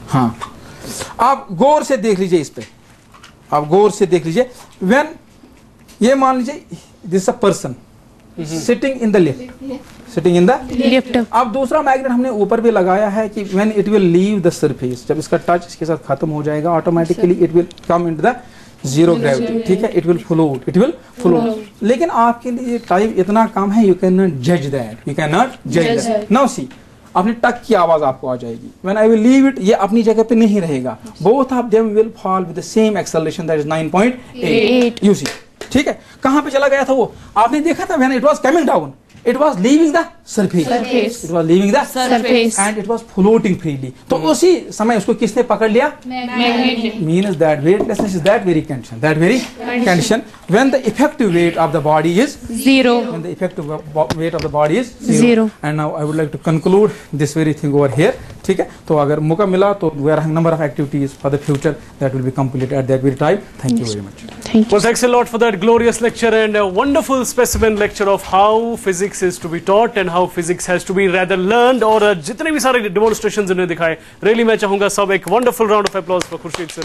हाँ, आप गौर से देख लीजिए इस पे, आप गौर से देख लीजिए। व्हेन ये मान लीजिए this a person sitting in the lift, अब दूसरा मैग्नेट हमने ऊपर भी लगाया है कि when it will leave the surface, जब इसका टच इसके साथ खत्म हो जाएगा automatically it will come into the zero gravity, ठीक है। इट विल फ्लोट, लेकिन आपके लिए टाइम इतना कम है, यू कैन नॉट जज दैट, नाउ सी, अपने टक की आवाज आपको आ जाएगी। When I will leave it, ये अपनी जगह पे नहीं रहेगा। Both of them will fall with the same acceleration, that is 9.8. You see, ठीक है। कहाँ पे चला गया था वो? आपने देखा था when it was coming down, it was leaving the surface. Surface. It was leaving the Surface. and it was floating freely. तो उसी समय उसको किसने पकड़ लिया? Magnet. Means that weightlessness is that very condition. That very condition when the effective weight of the body is 0. when the effective weight of the body is 0. Zero. And now I would like to conclude this very thing over here. ठीक है, तो अगर मौका मिला तो we are having number of activities for the future that will be completed at that very time. Thank you very much. Thank you. Well, thanks a lot for that glorious lecture and a wonderful specimen lecture of how physics is to be taught and how physics has to be rather learned. और जितने भी सारे demonstrations उन्होंने दिखाए, really मैं चाहूँगा सब एक wonderful round of applause for Khurshid sir.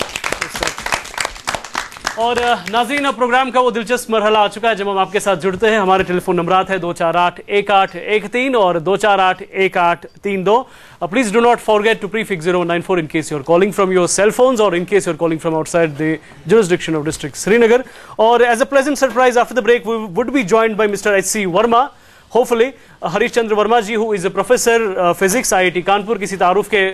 और नाज़रीन, अब प्रोग्राम का वो दिलचस्प मरहला आ चुका है जब हम आपके साथ जुड़ते हैं. हमारे टेलीफोन नंबरात है 2481813 और 2481832. Please do not forget to prefix 0194 in case you're calling from your cell phones or in case you're calling from outside the jurisdiction of District Srinagar. Or as a pleasant surprise, after the break, we would be joined by Mr. H.C. Verma. Hopefully, Harish Chandra Verma ji, who is a professor physics IIT Kanpur. किसी तारुफ के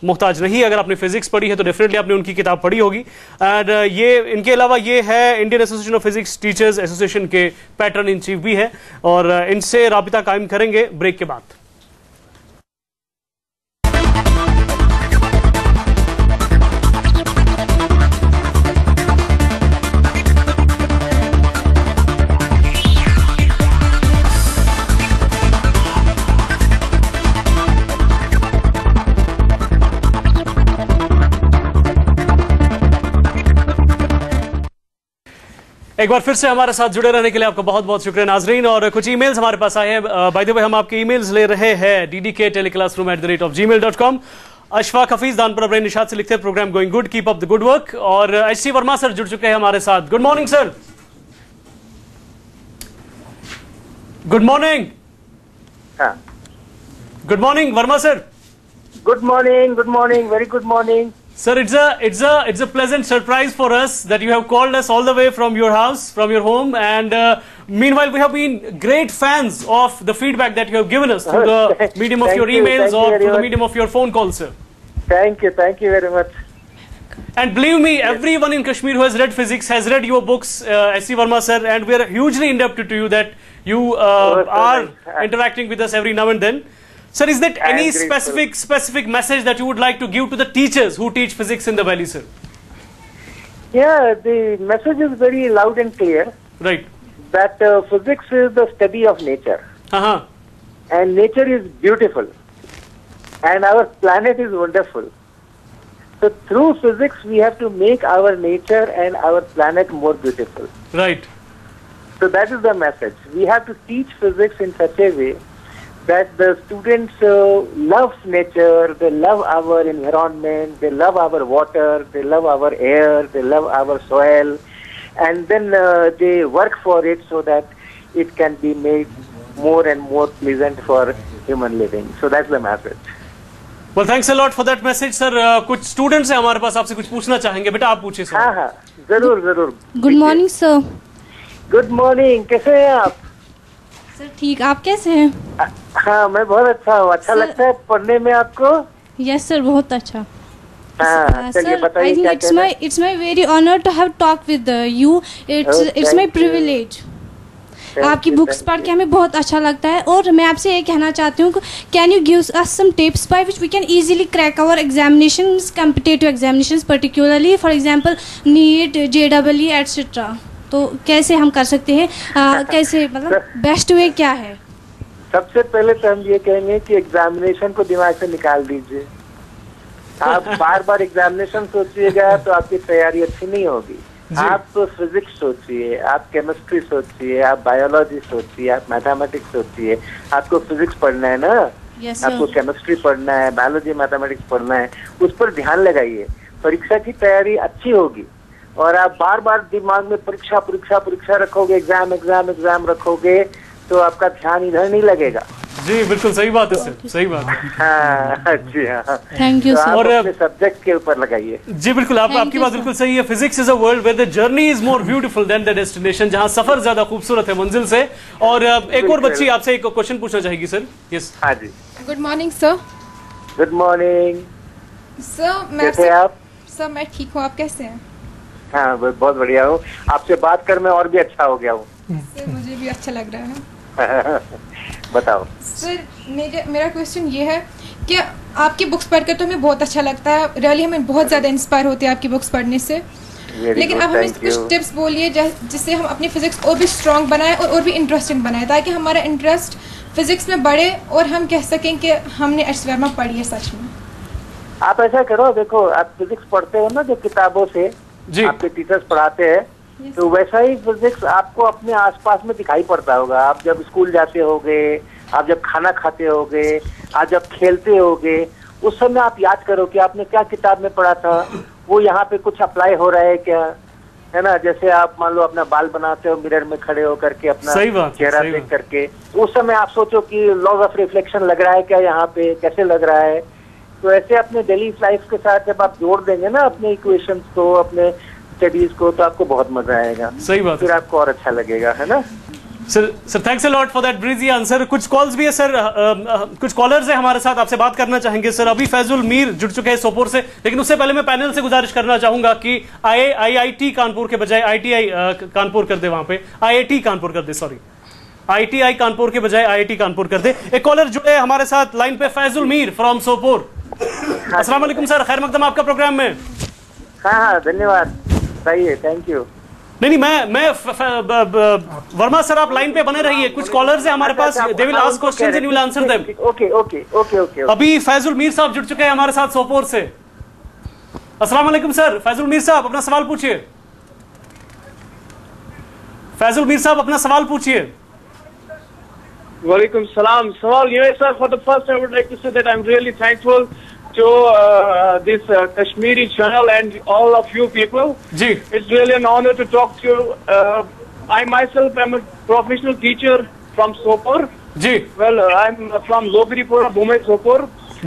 मुहताज नहीं, अगर आपने physics पढ़ी है तो definitely आपने उनकी किताब पढ़ी होगी. एंड ये इनके अलावा ये है Indian association of physics teachers association के पैटर्न इन चीफ भी है और इनसे राबिता कायम करेंगे ब्रेक के बाद. एक बार फिर से हमारे साथ जुड़े रहने के लिए आपका बहुत बहुत शुक्रिया नाजरीन. और कुछ ईमेल्स हमारे पास आए हैं. बाय द वे, हम आपके ईमेल्स ले रहे हैं ddk@teleclassroom@gmail.com. अशफाक हफीज दानपुर ब्रेन निशात से लिखते हैं program going good, keep up the good work. और एच.सी. वर्मा सर जुड़ चुके हैं हमारे साथ. Good morning sir. Good morning. Good morning Verma sir. Good morning, very good morning. Sir, it's a pleasant surprise for us that you have called us all the way from your house, from your home, and meanwhile we have been great fans of the feedback that you have given us through the medium of your emails or through the medium of your phone calls, sir. Thank you very much. And believe me, everyone in Kashmir who has read physics has read your books, S.C. Verma sir, and we are hugely indebted to you that you are interacting with us every now and then. Sir, is there any specific message that you would like to give to the teachers who teach physics in the valley, sir? Yeah, the message is very loud and clear. Right. That physics is the study of nature. And nature is beautiful. And our planet is wonderful. So through physics, we have to make our nature and our planet more beautiful. Right. So that is the message. We have to teach physics in such a way that the students love nature, they love our environment, they love our water, they love our air, they love our soil, and then they work for it so that it can be made more and more pleasant for human living. So that's the message. Well, thanks a lot for that message, sir. कुछ students हैं हमारे पास, आपसे कुछ पूछना चाहेंगे. बेटा आप पूछिए सर. हाँ, जरूर. Good morning, sir. Good morning. कैसे हैं आप? सर ठीक, आप कैसे हैं? हाँ, मैं बहुत अच्छा हूँ. अच्छा लगता है पढ़ने में आपको? Yes, sir, बहुत अच्छा. चलिए बताइए क्या कहना है? It's my very honor to have talked with you. It's my privilege. आपकी बुक्स पढ़ के हमें बहुत अच्छा लगता है और मैं आपसे ये कहना चाहती हूँ, can you give us some tips by which we can easily crack our examinations, competitive examinations, particularly for example NEET, JEE etcetera. तो कैसे हम कर सकते हैं, कैसे मतलब बेस्ट वे क्या है? सबसे पहले तो हम ये कहेंगे कि एग्जामिनेशन को दिमाग से निकाल दीजिए. आप बार एग्जामिनेशन सोचिएगा तो आपकी तैयारी अच्छी नहीं होगी. आप तो फिजिक्स सोचिए, आप केमिस्ट्री सोचिए, आप बायोलॉजी सोचिए, आप मैथमेटिक्स सोचिए. आपको फिजिक्स पढ़ना है ना, आपको केमिस्ट्री पढ़ना है, बायोलॉजी मैथमेटिक्स पढ़ना है, उस पर ध्यान लगाइए. परीक्षा की तैयारी अच्छी होगी. और आप बार दिमाग में परीक्षा रखोगे, एग्जाम रखोगे तो आपका ध्यान इधर नहीं लगेगा. जी बिल्कुल सही बात है सर, सही बात है. हाँ जी हाँ. Thank you sir. और अपने सब्जेक्ट के ऊपर लगाइए. जी बिल्कुल, आपकी बात बिल्कुल सही है. Physics is a world where the journey is more beautiful than the destination. जहाँ सफर ज्यादा खूबसूरत है मंजिल से. और एक और बच्ची आपसे एक क्वेश्चन पूछना चाहेगी सर. यस. हाँ जी. Good morning sir. Good morning sir. कैसे आप? सर मैं ठीक हूँ, आप कैसे हैं? हाँ बहुत बढ़िया हूँ. आपसे बात कर मैं और भी अच्छा हो गया हूँ. मुझे भी अच्छा लग रहा है. बताओ सर, मेरा क्वेश्चन ये है कि आपकी बुक्स पढ़कर तो हमें बहुत अच्छा लगता है, रियली हमें बहुत ज़्यादा इंस्पायर होते हैं आपकी बुक्स पढ़ने से। लेकिन अब हमें कुछ टिप्स बोलिए जिससे हम अपनी फिजिक्स और भी स्ट्रॉन्ग बनाएं और भी इंटरेस्टिंग बनाएं, ताकि हमारा इंटरेस्ट फिजिक्स में बढ़े और हम कह सकें कि हमने एच वर्मा पढ़ी है सच में। आप ऐसा करो, देखो आप फिजिक्स पढ़ते हो ना जो किताबों से आपके टीचर्स पढ़ाते हैं, तो वैसा ही फिजिक्स आपको अपने आसपास में दिखाई पड़ता होगा। आप जब स्कूल जाते होगे, आप जब खाना खाते होगे, आप जब खेलते होगे, उस समय आप याद करो कि आपने क्या किताब में पढ़ा था, वो यहाँ पे कुछ अप्लाई हो रहा है क्या, है ना। जैसे आप मान लो अपना बाल बनाते हो मिरर में खड़े होकर के, अपना चेहरा देख करके, उस समय आप सोचो कि लॉज ऑफ रिफ्लेक्शन लग रहा है क्या यहाँ पे, कैसे लग रहा है। तो ऐसे अपने डेली लाइफ के साथ जब आप जोड़ देंगे ना अपने इक्वेशंस को, अपने स्टडीज को, तो आपको बहुत मजा आएगा। सही बात, फिर आपको और अच्छा लगेगा, है ना। Sir thanks a lot for that breezy answer. कुछ कॉल्स भी है सर, कुछ कॉलर्स हैं हमारे साथ, आपसे बात करना चाहेंगे सर। अभी फैजुल मीर जुड़ चुके हैं सोपोर से, लेकिन उससे पहले मैं पैनल से गुजारिश करना चाहूंगा कि IIT कानपुर के बजाय ITI कानपुर कर दे, वहां पे IIT कानपुर कर दे, सॉरी ITI कानपुर के बजाय IIT कानपुर कर दे। एक कॉलर जुड़े हमारे साथ लाइन पे, फैजुल मीर फ्रॉम सोपोर। अस्सलाम वालेकुम सर, खैर मकदम आपका प्रोग्राम में। हाँ, धन्यवाद, सही है, थैंक यू। नहीं, मैं वर्मा सर आप लाइन पे बने रहिए, कुछ कॉलर्स हैं हमारे पास, they will ask questions and you will answer them. Okay. अभी फैजुल मीर साहब जुड़ चुके हैं हमारे साथ सोपोर से। अस्सलाम वालेकुम सर, फैजुल मीर साहब अपना सवाल पूछिए। फैजुल मीर साहब अपना सवाल पूछिए। वालेकुम सलाम। सवाल ये है sir, for the first I would like to say that I am really thankful to this Kashmiri channel and all of you people. Ji. It's really an honor to talk to you. I myself am a professional teacher from Sopor. Ji. Well, I'm from Lobiripura, Bombay, Sopor.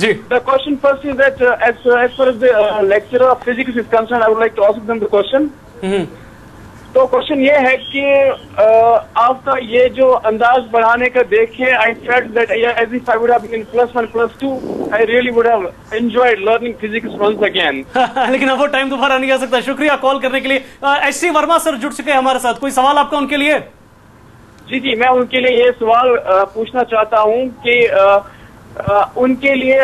Ji. The question first is that as far as the lecturer of physics is concerned, I would like to ask them the question. तो question ये है कि आपका ये जो अंदाज बढ़ाने का देखे, I felt that as if I would have been +1 +2, I really would have enjoyed learning physics once again. लेकिन अब वो टाइम दोबारा नहीं आ सकता। शुक्रिया कॉल करने के लिए। HC वर्मा सर जुड़ चुके हैं हमारे साथ, कोई सवाल आपका उनके लिए? जी, मैं उनके लिए ये सवाल पूछना चाहता हूँ कि उनके लिए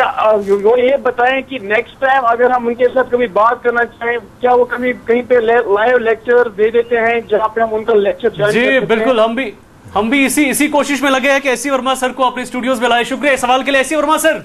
वो ये बताएं कि नेक्स्ट टाइम अगर हम उनके साथ कभी बात करना चाहें, क्या वो कभी कहीं पे लाइव लेक्चर दे देते हैं जहाँ पे हम उनका लेक्चर ज्वाइन कर सकते हैं? जी बिल्कुल, हम भी इसी कोशिश में लगे हैं कि HC वर्मा सर को अपने स्टूडियोज में लाए। शुक्रिया सवाल के लिए HC वर्मा सर।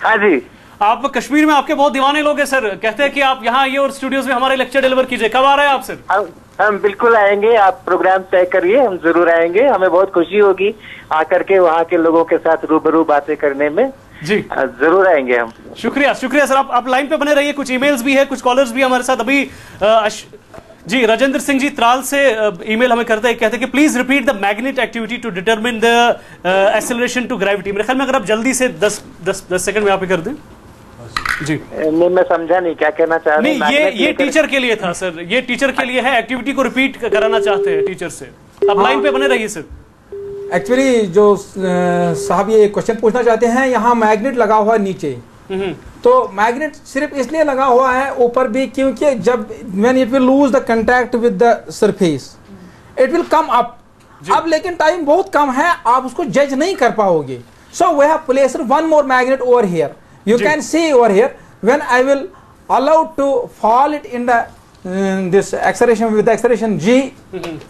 हाँ जी, आप कश्मीर में आपके बहुत दीवाने लोग हैं सर, कहते हैं कि आप यहाँ आइए और स्टूडियोज में हमारे लेक्चर डिलीवर कीजिए। कब आ रहे हैं आप सर? हम बिल्कुल आएंगे, आप प्रोग्राम तय करिए, हम जरूर आएंगे। हमें बहुत खुशी होगी आकर के वहाँ के लोगों के साथ रूबरू बातें करने में। जी जरूर आएंगे हम। शुक्रिया सर, आप लाइन पे बने रहिए। कुछ ईमेल्स भी है, कुछ कॉलर्स भी हमारे साथ अभी। जी राजेंद्र सिंह जी त्राल से ईमेल हमें करते हैं, कहते हैं कि please repeat the magnet activity to determine the acceleration to gravity. मेरे ख्याल में अगर आप जल्दी से 10 सेकंड में आप कर दें। जी मैं समझा नहीं क्या कहना चाह रहे हैं। नहीं, ये टीचर के लिए था सर, ये टीचर के लिए है, एक्टिविटी को रिपीट कराना चाहते हैं टीचर से। आप लाइन पे बने रहिए सर। एक्चुअली जो साहब ये क्वेश्चन पूछना चाहते हैं, यहाँ मैग्नेट लगा हुआ है नीचे, तो मैग्नेट सिर्फ इसलिए लगा हुआ है ऊपर भी क्योंकि जब when it will lose the contact with the surface it will come up. अब लेकिन टाइम बहुत कम है, आप उसको जज नहीं कर पाओगे। So we have placed one more magnet over here. You can see over here when I will allow to fall it in the this acceleration with the acceleration g,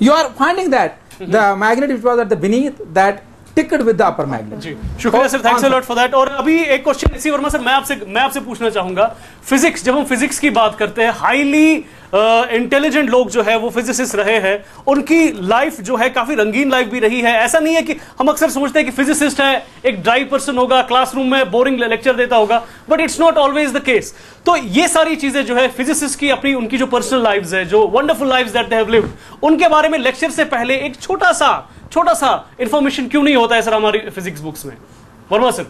you are finding that the magnet which was at the beneath that ticked with the upper magnet. जी शुक्रिया sir, thanks a lot for that. और अभी एक question इसी Verma sir मैं आपसे पूछना चाहूंगा, physics, जब हम फिजिक्स की बात करते हैं, हाईली इंटेलिजेंट लोग जो है वो फिजिसिस्ट रहे हैं, उनकी लाइफ जो है काफी रंगीन लाइफ भी रही है। ऐसा नहीं है कि हम अक्सर सोचते हैं कि फिजिसिस्ट है एक ड्राई पर्सन होगा, क्लासरूम में बोरिंग लेक्चर देता होगा, but it's not always the case. तो ये सारी चीजें जो है फिजिसिस्ट की अपनी उनकी जो पर्सनल लाइव्स है, जो wonderful lives that they have lived, उनके बारे में लेक्चर से पहले एक छोटा सा इंफॉर्मेशन क्यों नहीं होता है सर हमारी फिजिक्स बुक्स में? वर्मा सर,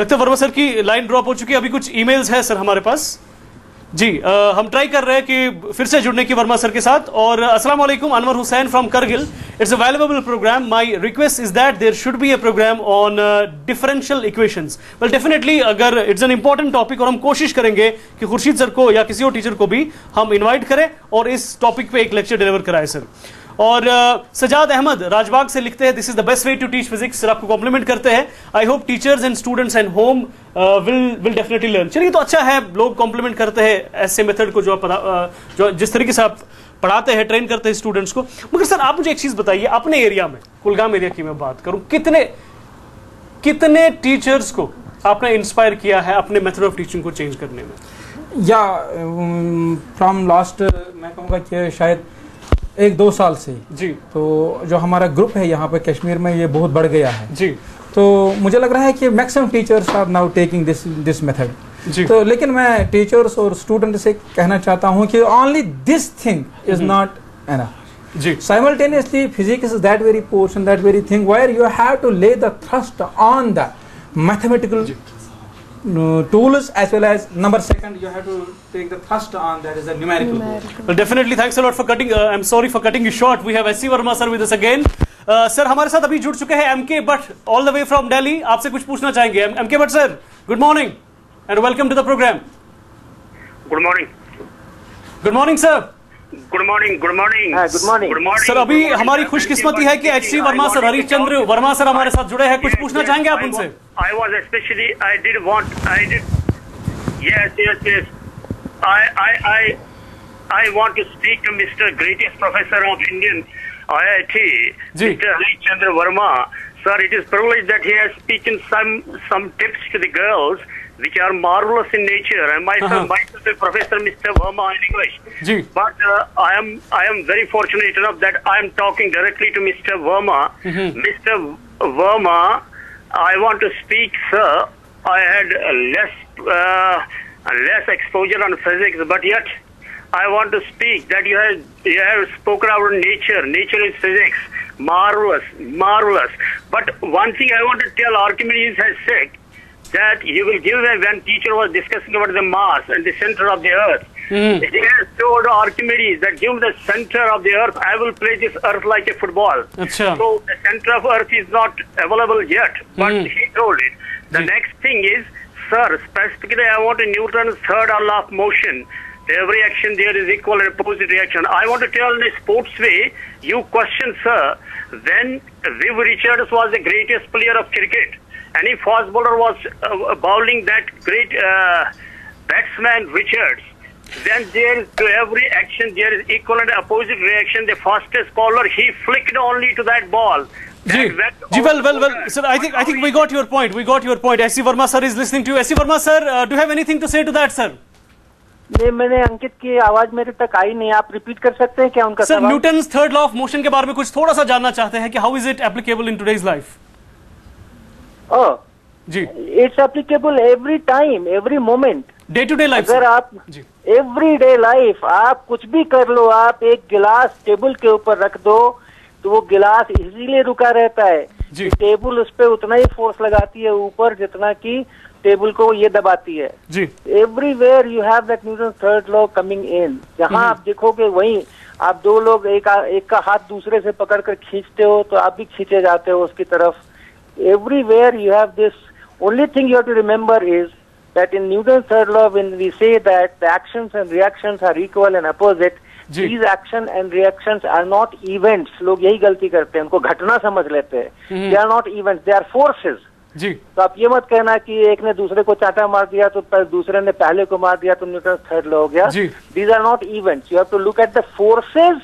लगता है वर्मा सर की लाइन ड्रॉप हो चुकी है। अभी कुछ ईमेल्स है सर हमारे पास। जी हम ट्राई कर रहे हैं कि फिर से जुड़ने की वर्मा सर के साथ। और अस्सलाम वालेकुम, Anwar Hussain from Kargil. It's a valuable programme. My request is that there should be a programme on differential equations. Well definitely, अगर इट्स एन इंपॉर्टेंट टॉपिक और हम कोशिश करेंगे कि खुर्शीद सर को या किसी और टीचर को भी हम इन्वाइट करें और इस टॉपिक पे एक लेक्चर डिलीवर कराएं सर। और सजाद अहमद राजबाग से लिखते हैं, this is the best way to teach physics. Sir आपको कॉम्प्लीमेंट करते हैं, I hope teachers and students and home will definitely learn. चलिए तो अच्छा है, लोग कॉम्प्लीमेंट करते हैं ऐसे मेथड को जो जिस तरीके से आप पढ़ाते हैं, ट्रेन करते हैं स्टूडेंट्स को। मगर सर आप मुझे एक चीज बताइए, अपने एरिया में, कुलगाम एरिया की मैं बात करूं, कितने टीचर्स को आपने इंस्पायर किया है अपने मेथड ऑफ टीचिंग को चेंज करने में? या फ्रॉम लास्ट मैं कहूँगा कि शायद 1-2 साल से जी, तो जो हमारा ग्रुप है यहाँ पे कश्मीर में ये बहुत बढ़ गया है जी। तो मुझे लग रहा है कि maximum teachers are now taking this method जी। तो लेकिन मैं टीचर्स और स्टूडेंट से कहना चाहता हूँ कि only this thing is not enough जी। Simultaneously physics is that very portion, that very thing where you have to lay the thrust on the mathematical tools as well as number second you have to take the thrust on that is the numerical. Well, definitely thanks a lot for cutting I'm sorry for cutting you short. We have S.C. Verma sir with us again. Sir हमारे साथ अभी जुड़ चुके हैं MK Bhatt all the way from Delhi. आपसे कुछ पूछना चाहेंगे। MK Bhatt sir, good morning and welcome to the program. Good morning. Good morning sir. Good morning. Good morning. Good morning sir अभी हमारी खुशकिस्मती है कि H.C. Verma sir, Harishchandra Verma sir हमारे साथ जुड़े हैं। कुछ पूछना चाहेंगे आप उनसे? I was specially yes. I want to speak to Mr. Greatest Professor of Indian IIT, Mr. Harichandra Verma. Sir, it is privilege that he has spoken some tips to the girls which are marvelous in nature, and myself is Professor Mr. Verma in English. Ji. But I am very fortunate enough that I am talking directly to Mr. Verma. Mr. Verma, I want to speak, sir. I had less exposure on physics, but yet I want to speak that you have spoken about nature. Nature is physics, marvelous. But one thing I want to tell, Archimedes has said that he will give when teacher was discussing about the mass and the center of the earth. He has told Archimedes that give the center of the earth, I will play this earth like a football. Achha. So the center of earth is not available yet, but he told it. The next thing is, sir, specifically I want Newton's third law of motion. Every action there is equal and opposite reaction. I want to tell in a sports way, you question, sir, when Viv Richards was the greatest player of cricket, and if fast bowler was bowling that great batsman Richards, then there is to every action there is equal and opposite reaction. The fastest bowler, he flicked only to that ball. Well, sir, I think we got your point. S.C. Verma sir is listening to you. S.C. Verma sir, do you have anything to say to that, sir? नहीं, मैंने अंकित की आवाज मेरे तक आई नहीं, आप repeat कर सकते हैं क्या उनका सवाल? Sir, Newton's third law of motion के बारे में कुछ थोड़ा सा जानना चाहते हैं कि how is it applicable in today's life? जी, it's applicable every time, every moment, day to day life. अगर आप एवरी डे लाइफ आप कुछ भी कर लो, आप एक गिलास टेबल के ऊपर रख दो तो वो गिलास इजीली रुका रहता है। टेबल उस पर उतना ही फोर्स लगाती है ऊपर जितना कि टेबल को ये दबाती है। जी, everywhere you have that Newton third law coming in. जहाँ आप देखोगे वहीं आप दो लोग एक का हाथ दूसरे से पकड़कर खींचते हो तो आप भी खींचे जाते हो उसकी तरफ। Everywhere you have this. Only thing you have to remember is that in Newton's third law, when we say that the actions and reactions are equal and opposite, these action and reactions are not events. लोग यही गलती करते हैं, उनको घटना समझ लेते हैं। They are not events, they are forces. जी, तो आप ये मत कहना कि एक ने दूसरे को चाटा मार दिया तो दूसरे ने पहले को मार दिया तो न्यूटन थर्ड लॉ हो गया। These are not events. You have to look at the forces,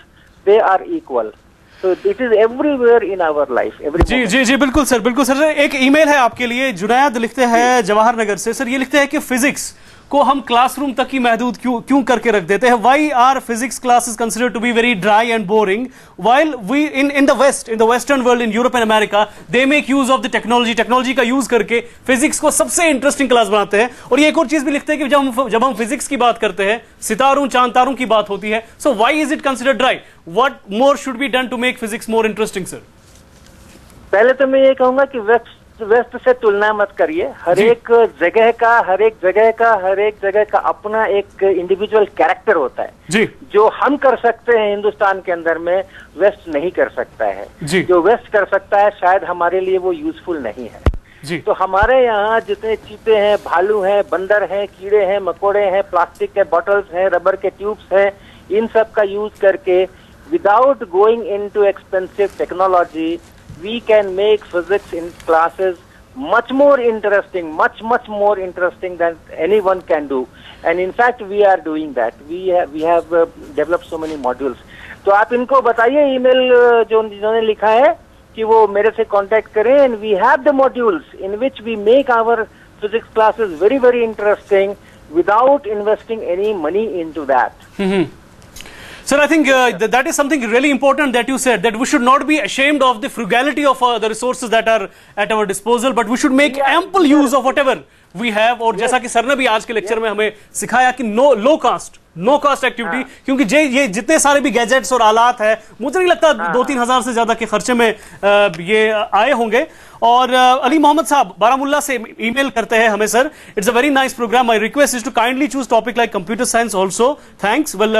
they are equal. So it is everywhere in our life. जी, बिल्कुल सर। एक ईमेल है आपके लिए, जुनैद लिखते हैं जवाहर नगर से। सर ये लिखते हैं कि फिजिक्स को हम क्लासरूम तक ही महदूद क्यों करके रख देते हैं? Why are physics classes considered to be very dry and boring while we in the western world, in Europe and America, they make use of the technology का यूज करके फिजिक्स को सबसे इंटरेस्टिंग क्लास बनाते हैं। और ये एक और चीज भी लिखते हैं कि जब हम फिजिक्स की बात करते हैं, सितारों चांद तारों की बात होती है, so why is it considered dry? What more should be done to make physics more interesting, sir? पहले तो मैं ये कहूंगा कि वेस्ट से तुलना मत करिए। हर एक जगह का अपना एक इंडिविजुअल कैरेक्टर होता है जी। जो हम कर सकते हैं हिंदुस्तान के अंदर में, वेस्ट नहीं कर सकता है जी। जो वेस्ट कर सकता है शायद हमारे लिए वो यूजफुल नहीं है जी। तो हमारे यहाँ जितने चीते हैं, भालू हैं, बंदर हैं, कीड़े हैं, मकोड़े हैं, प्लास्टिक के बॉटल्स हैं, रबर के ट्यूब्स हैं, इन सब का यूज करके without going into expensive technology, we can make physics in classes much more interesting, much more interesting than anyone can do. And in fact, we are doing that. We have developed so many modules. तो आप इनको बताइए email जिन्होंने लिखा है कि वो मेरे से कांटेक्ट करें. And we have the modules in which we make our physics classes very, very interesting without investing any money into that. Sir, I think that is something really important that you said, that we should not be ashamed of the frugality of the resources that are at our disposal, but we should make ample use of whatever we have. और जैसा कि sir ने भी आज के lecture में हमें सिखाया कि नो कास्ट एक्टिविटी, क्योंकि ये जितने सारे भी गैजेट्स और आलात है, मुझे नहीं लगता 2-3 हज़ार से ज्यादा के खर्चे में ये आए होंगे. और अली मोहम्मद साहब बारामुल्ला से ईमेल करते हैं हमें, sir it's a very nice programme, my request is to kindly choose topic like computer science also. Thanks. Well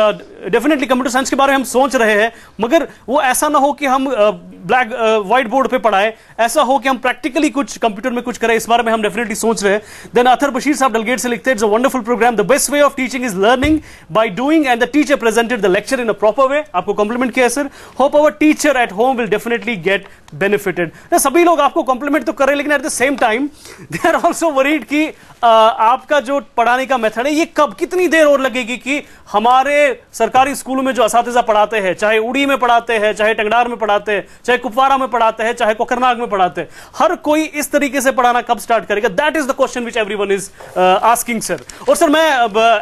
definitely computer science के बारे में हम सोच रहे हैं, मगर वो ऐसा ना हो कि हम ब्लैक व्हाइट बोर्ड पे पढ़ाएं, ऐसा हो कि हम प्रैक्टिकली कुछ कंप्यूटर में कुछ करें. इस बारे में हम डेफिनेटली सोच रहे हैं. देन अथर बशीर साहब डलगेट से लिखते हैं, it's a wonderful programme, the best way of teaching is learning by doing and the teacher presented the lecture in a proper way. आपको कॉम्प्लीमेंट किया sir. Hope our teacher at home will definitely get benefited. सभी लोग आपको compliment तो करें, लेकिन at the same time they are also worried कि आपका जो पढ़ाने का मेथड है ये कब कितनी देर और लगेगी कि हमारे सरकारी स्कूलों में जो असातिज़ा पढ़ाते हैं, चाहे उड़ी में पढ़ाते हैं, चाहे टंगडार में पढ़ाते हैं, चाहे कुपवारा में पढ़ाते हैं, चाहे कोकरनाग में पढ़ाते हैं, हर कोई इस तरीके से पढ़ाना कब स्टार्ट करेगा? That is the question which everyone is asking sir. और सर मैं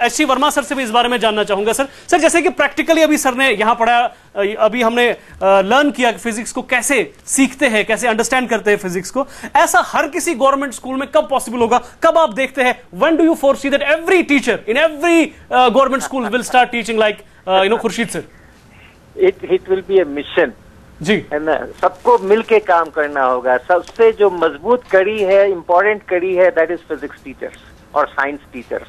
एच.सी. वर्मा सर से भी इस बारे में जानना चाहूंगा. सर जैसे कि प्रैक्टिकली अभी सर ने यहां पढ़ा, अभी हमने लर्न किया कि फिजिक्स को कैसे सीखते हैं, कैसे अंडरस्टैंड करते हैं फिजिक्स को, ऐसा हर किसी गवर्नमेंट स्कूल में कब पॉसिबल होगा? कब आप देखते हैं, when do you foresee that every teacher in every government school will start teaching like Khurshid sir? It will be a mission जी, है ना. सबको मिलके काम करना होगा. सबसे जो मजबूत कड़ी है, इंपॉर्टेंट कड़ी है, दैट इज फिजिक्स टीचर्स और साइंस टीचर्स.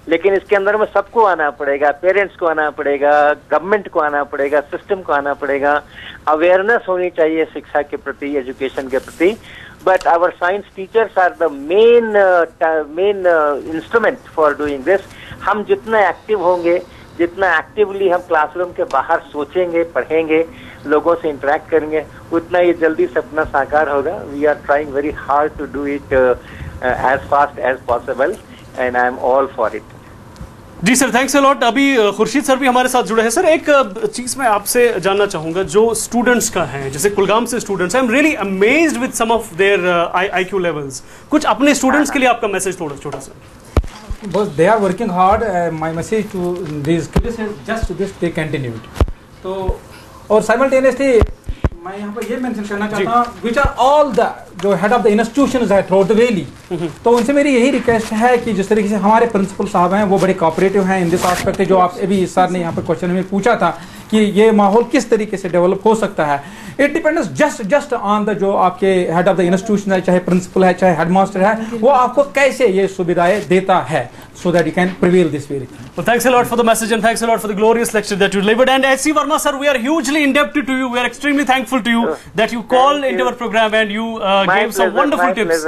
लेकिन इसके अंदर में सबको आना पड़ेगा. पेरेंट्स को आना पड़ेगा, गवर्नमेंट को आना पड़ेगा, सिस्टम को आना पड़ेगा. अवेयरनेस होनी चाहिए शिक्षा के प्रति, एजुकेशन के प्रति. But our science teachers are the main instrument for doing this. हम जितना एक्टिव होंगे, जितना एक्टिवली हम क्लासरूम के बाहर सोचेंगे, पढ़ेंगे, लोगों से इंटरेक्ट करेंगे, उतना ये जल्दी सपना साकार होगा. We are trying very hard to do it as fast as possible and I am all for it. जी सर, थैंक्स अ लॉट. अभी खुर्शीद सर भी हमारे साथ जुड़े हैं. सर एक चीज मैं आपसे जानना चाहूंगा, जो स्टूडेंट्स का है, जैसे कुलगाम से students, I am really amazed with some of their IQ levels. कुछ अपने स्टूडेंट्स के लिए आपका मैसेज थोड़ा छोटा सा. Because they are working hard. My message to these kids is just this: they continue it. तो और simultaneously मैं यहाँ पर ये मेंशन करना चाहता हूँ, which are all the जो head of the institutions है throughout the valley. तो उनसे मेरी यही रिक्वेस्ट है कि जिस तरीके से हमारे प्रिंसिपल साहब हैं वो बड़े कोऑपरेटिव हैं इन दिस एस्पेक्ट. जो आप अभी सर ने यहाँ पर क्वेश्चन में पूछा था कि ये माहौल किस तरीके से डेवलप हो सकता है, it depends just on the जो आपके हेड ऑफ द इंस्टीट्यूशन है, चाहे प्रिंसिपल है, चाहे हेडमास्टर है, वो आपको कैसे ये सुविधाएं देता है, so that you can prevail this way. Well, thanks a lot for the message and thanks a lot for the glorious lecture that you delivered. And H.C. Verma sir, we are hugely indebted to you. We are extremely thankful to you that you called into our program and you gave some wonderful tips.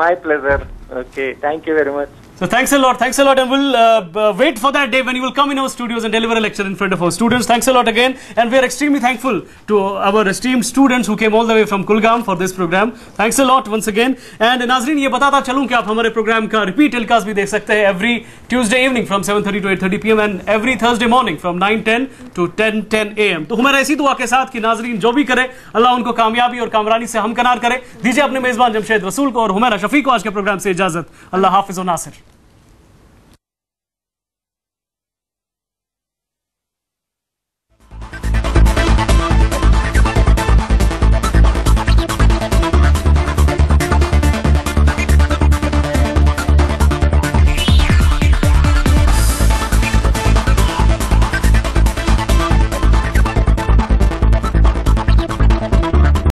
My pleasure. Okay, thank you very much. So thanks a lot, and we'll wait for that day when you will come in our studios and deliver a lecture in front of our students. Thanks a lot again, and we are extremely thankful to our esteemed students who came all the way from Kulgam for this program. Thanks a lot once again. And नाज़रीन ये बताता चलूं कि आप हमारे programme का repeat telecast भी देख सकते हैं every Tuesday evening from 7:30 to 8:30 PM and every Thursday morning from 9:10 to 10:10 AM. तो हमारा ऐसी दुआ के साथ कि नाज़रीन जो भी करे अल्लाह उनको कामयाबी और कामरानी से हमकनार करे. दीजिए अपने मेजबान जमशेद रसूल को और हुमैरा शफी को आज के प्रोग्राम से इजाजत. अल्लाह हाफिज और नासिर.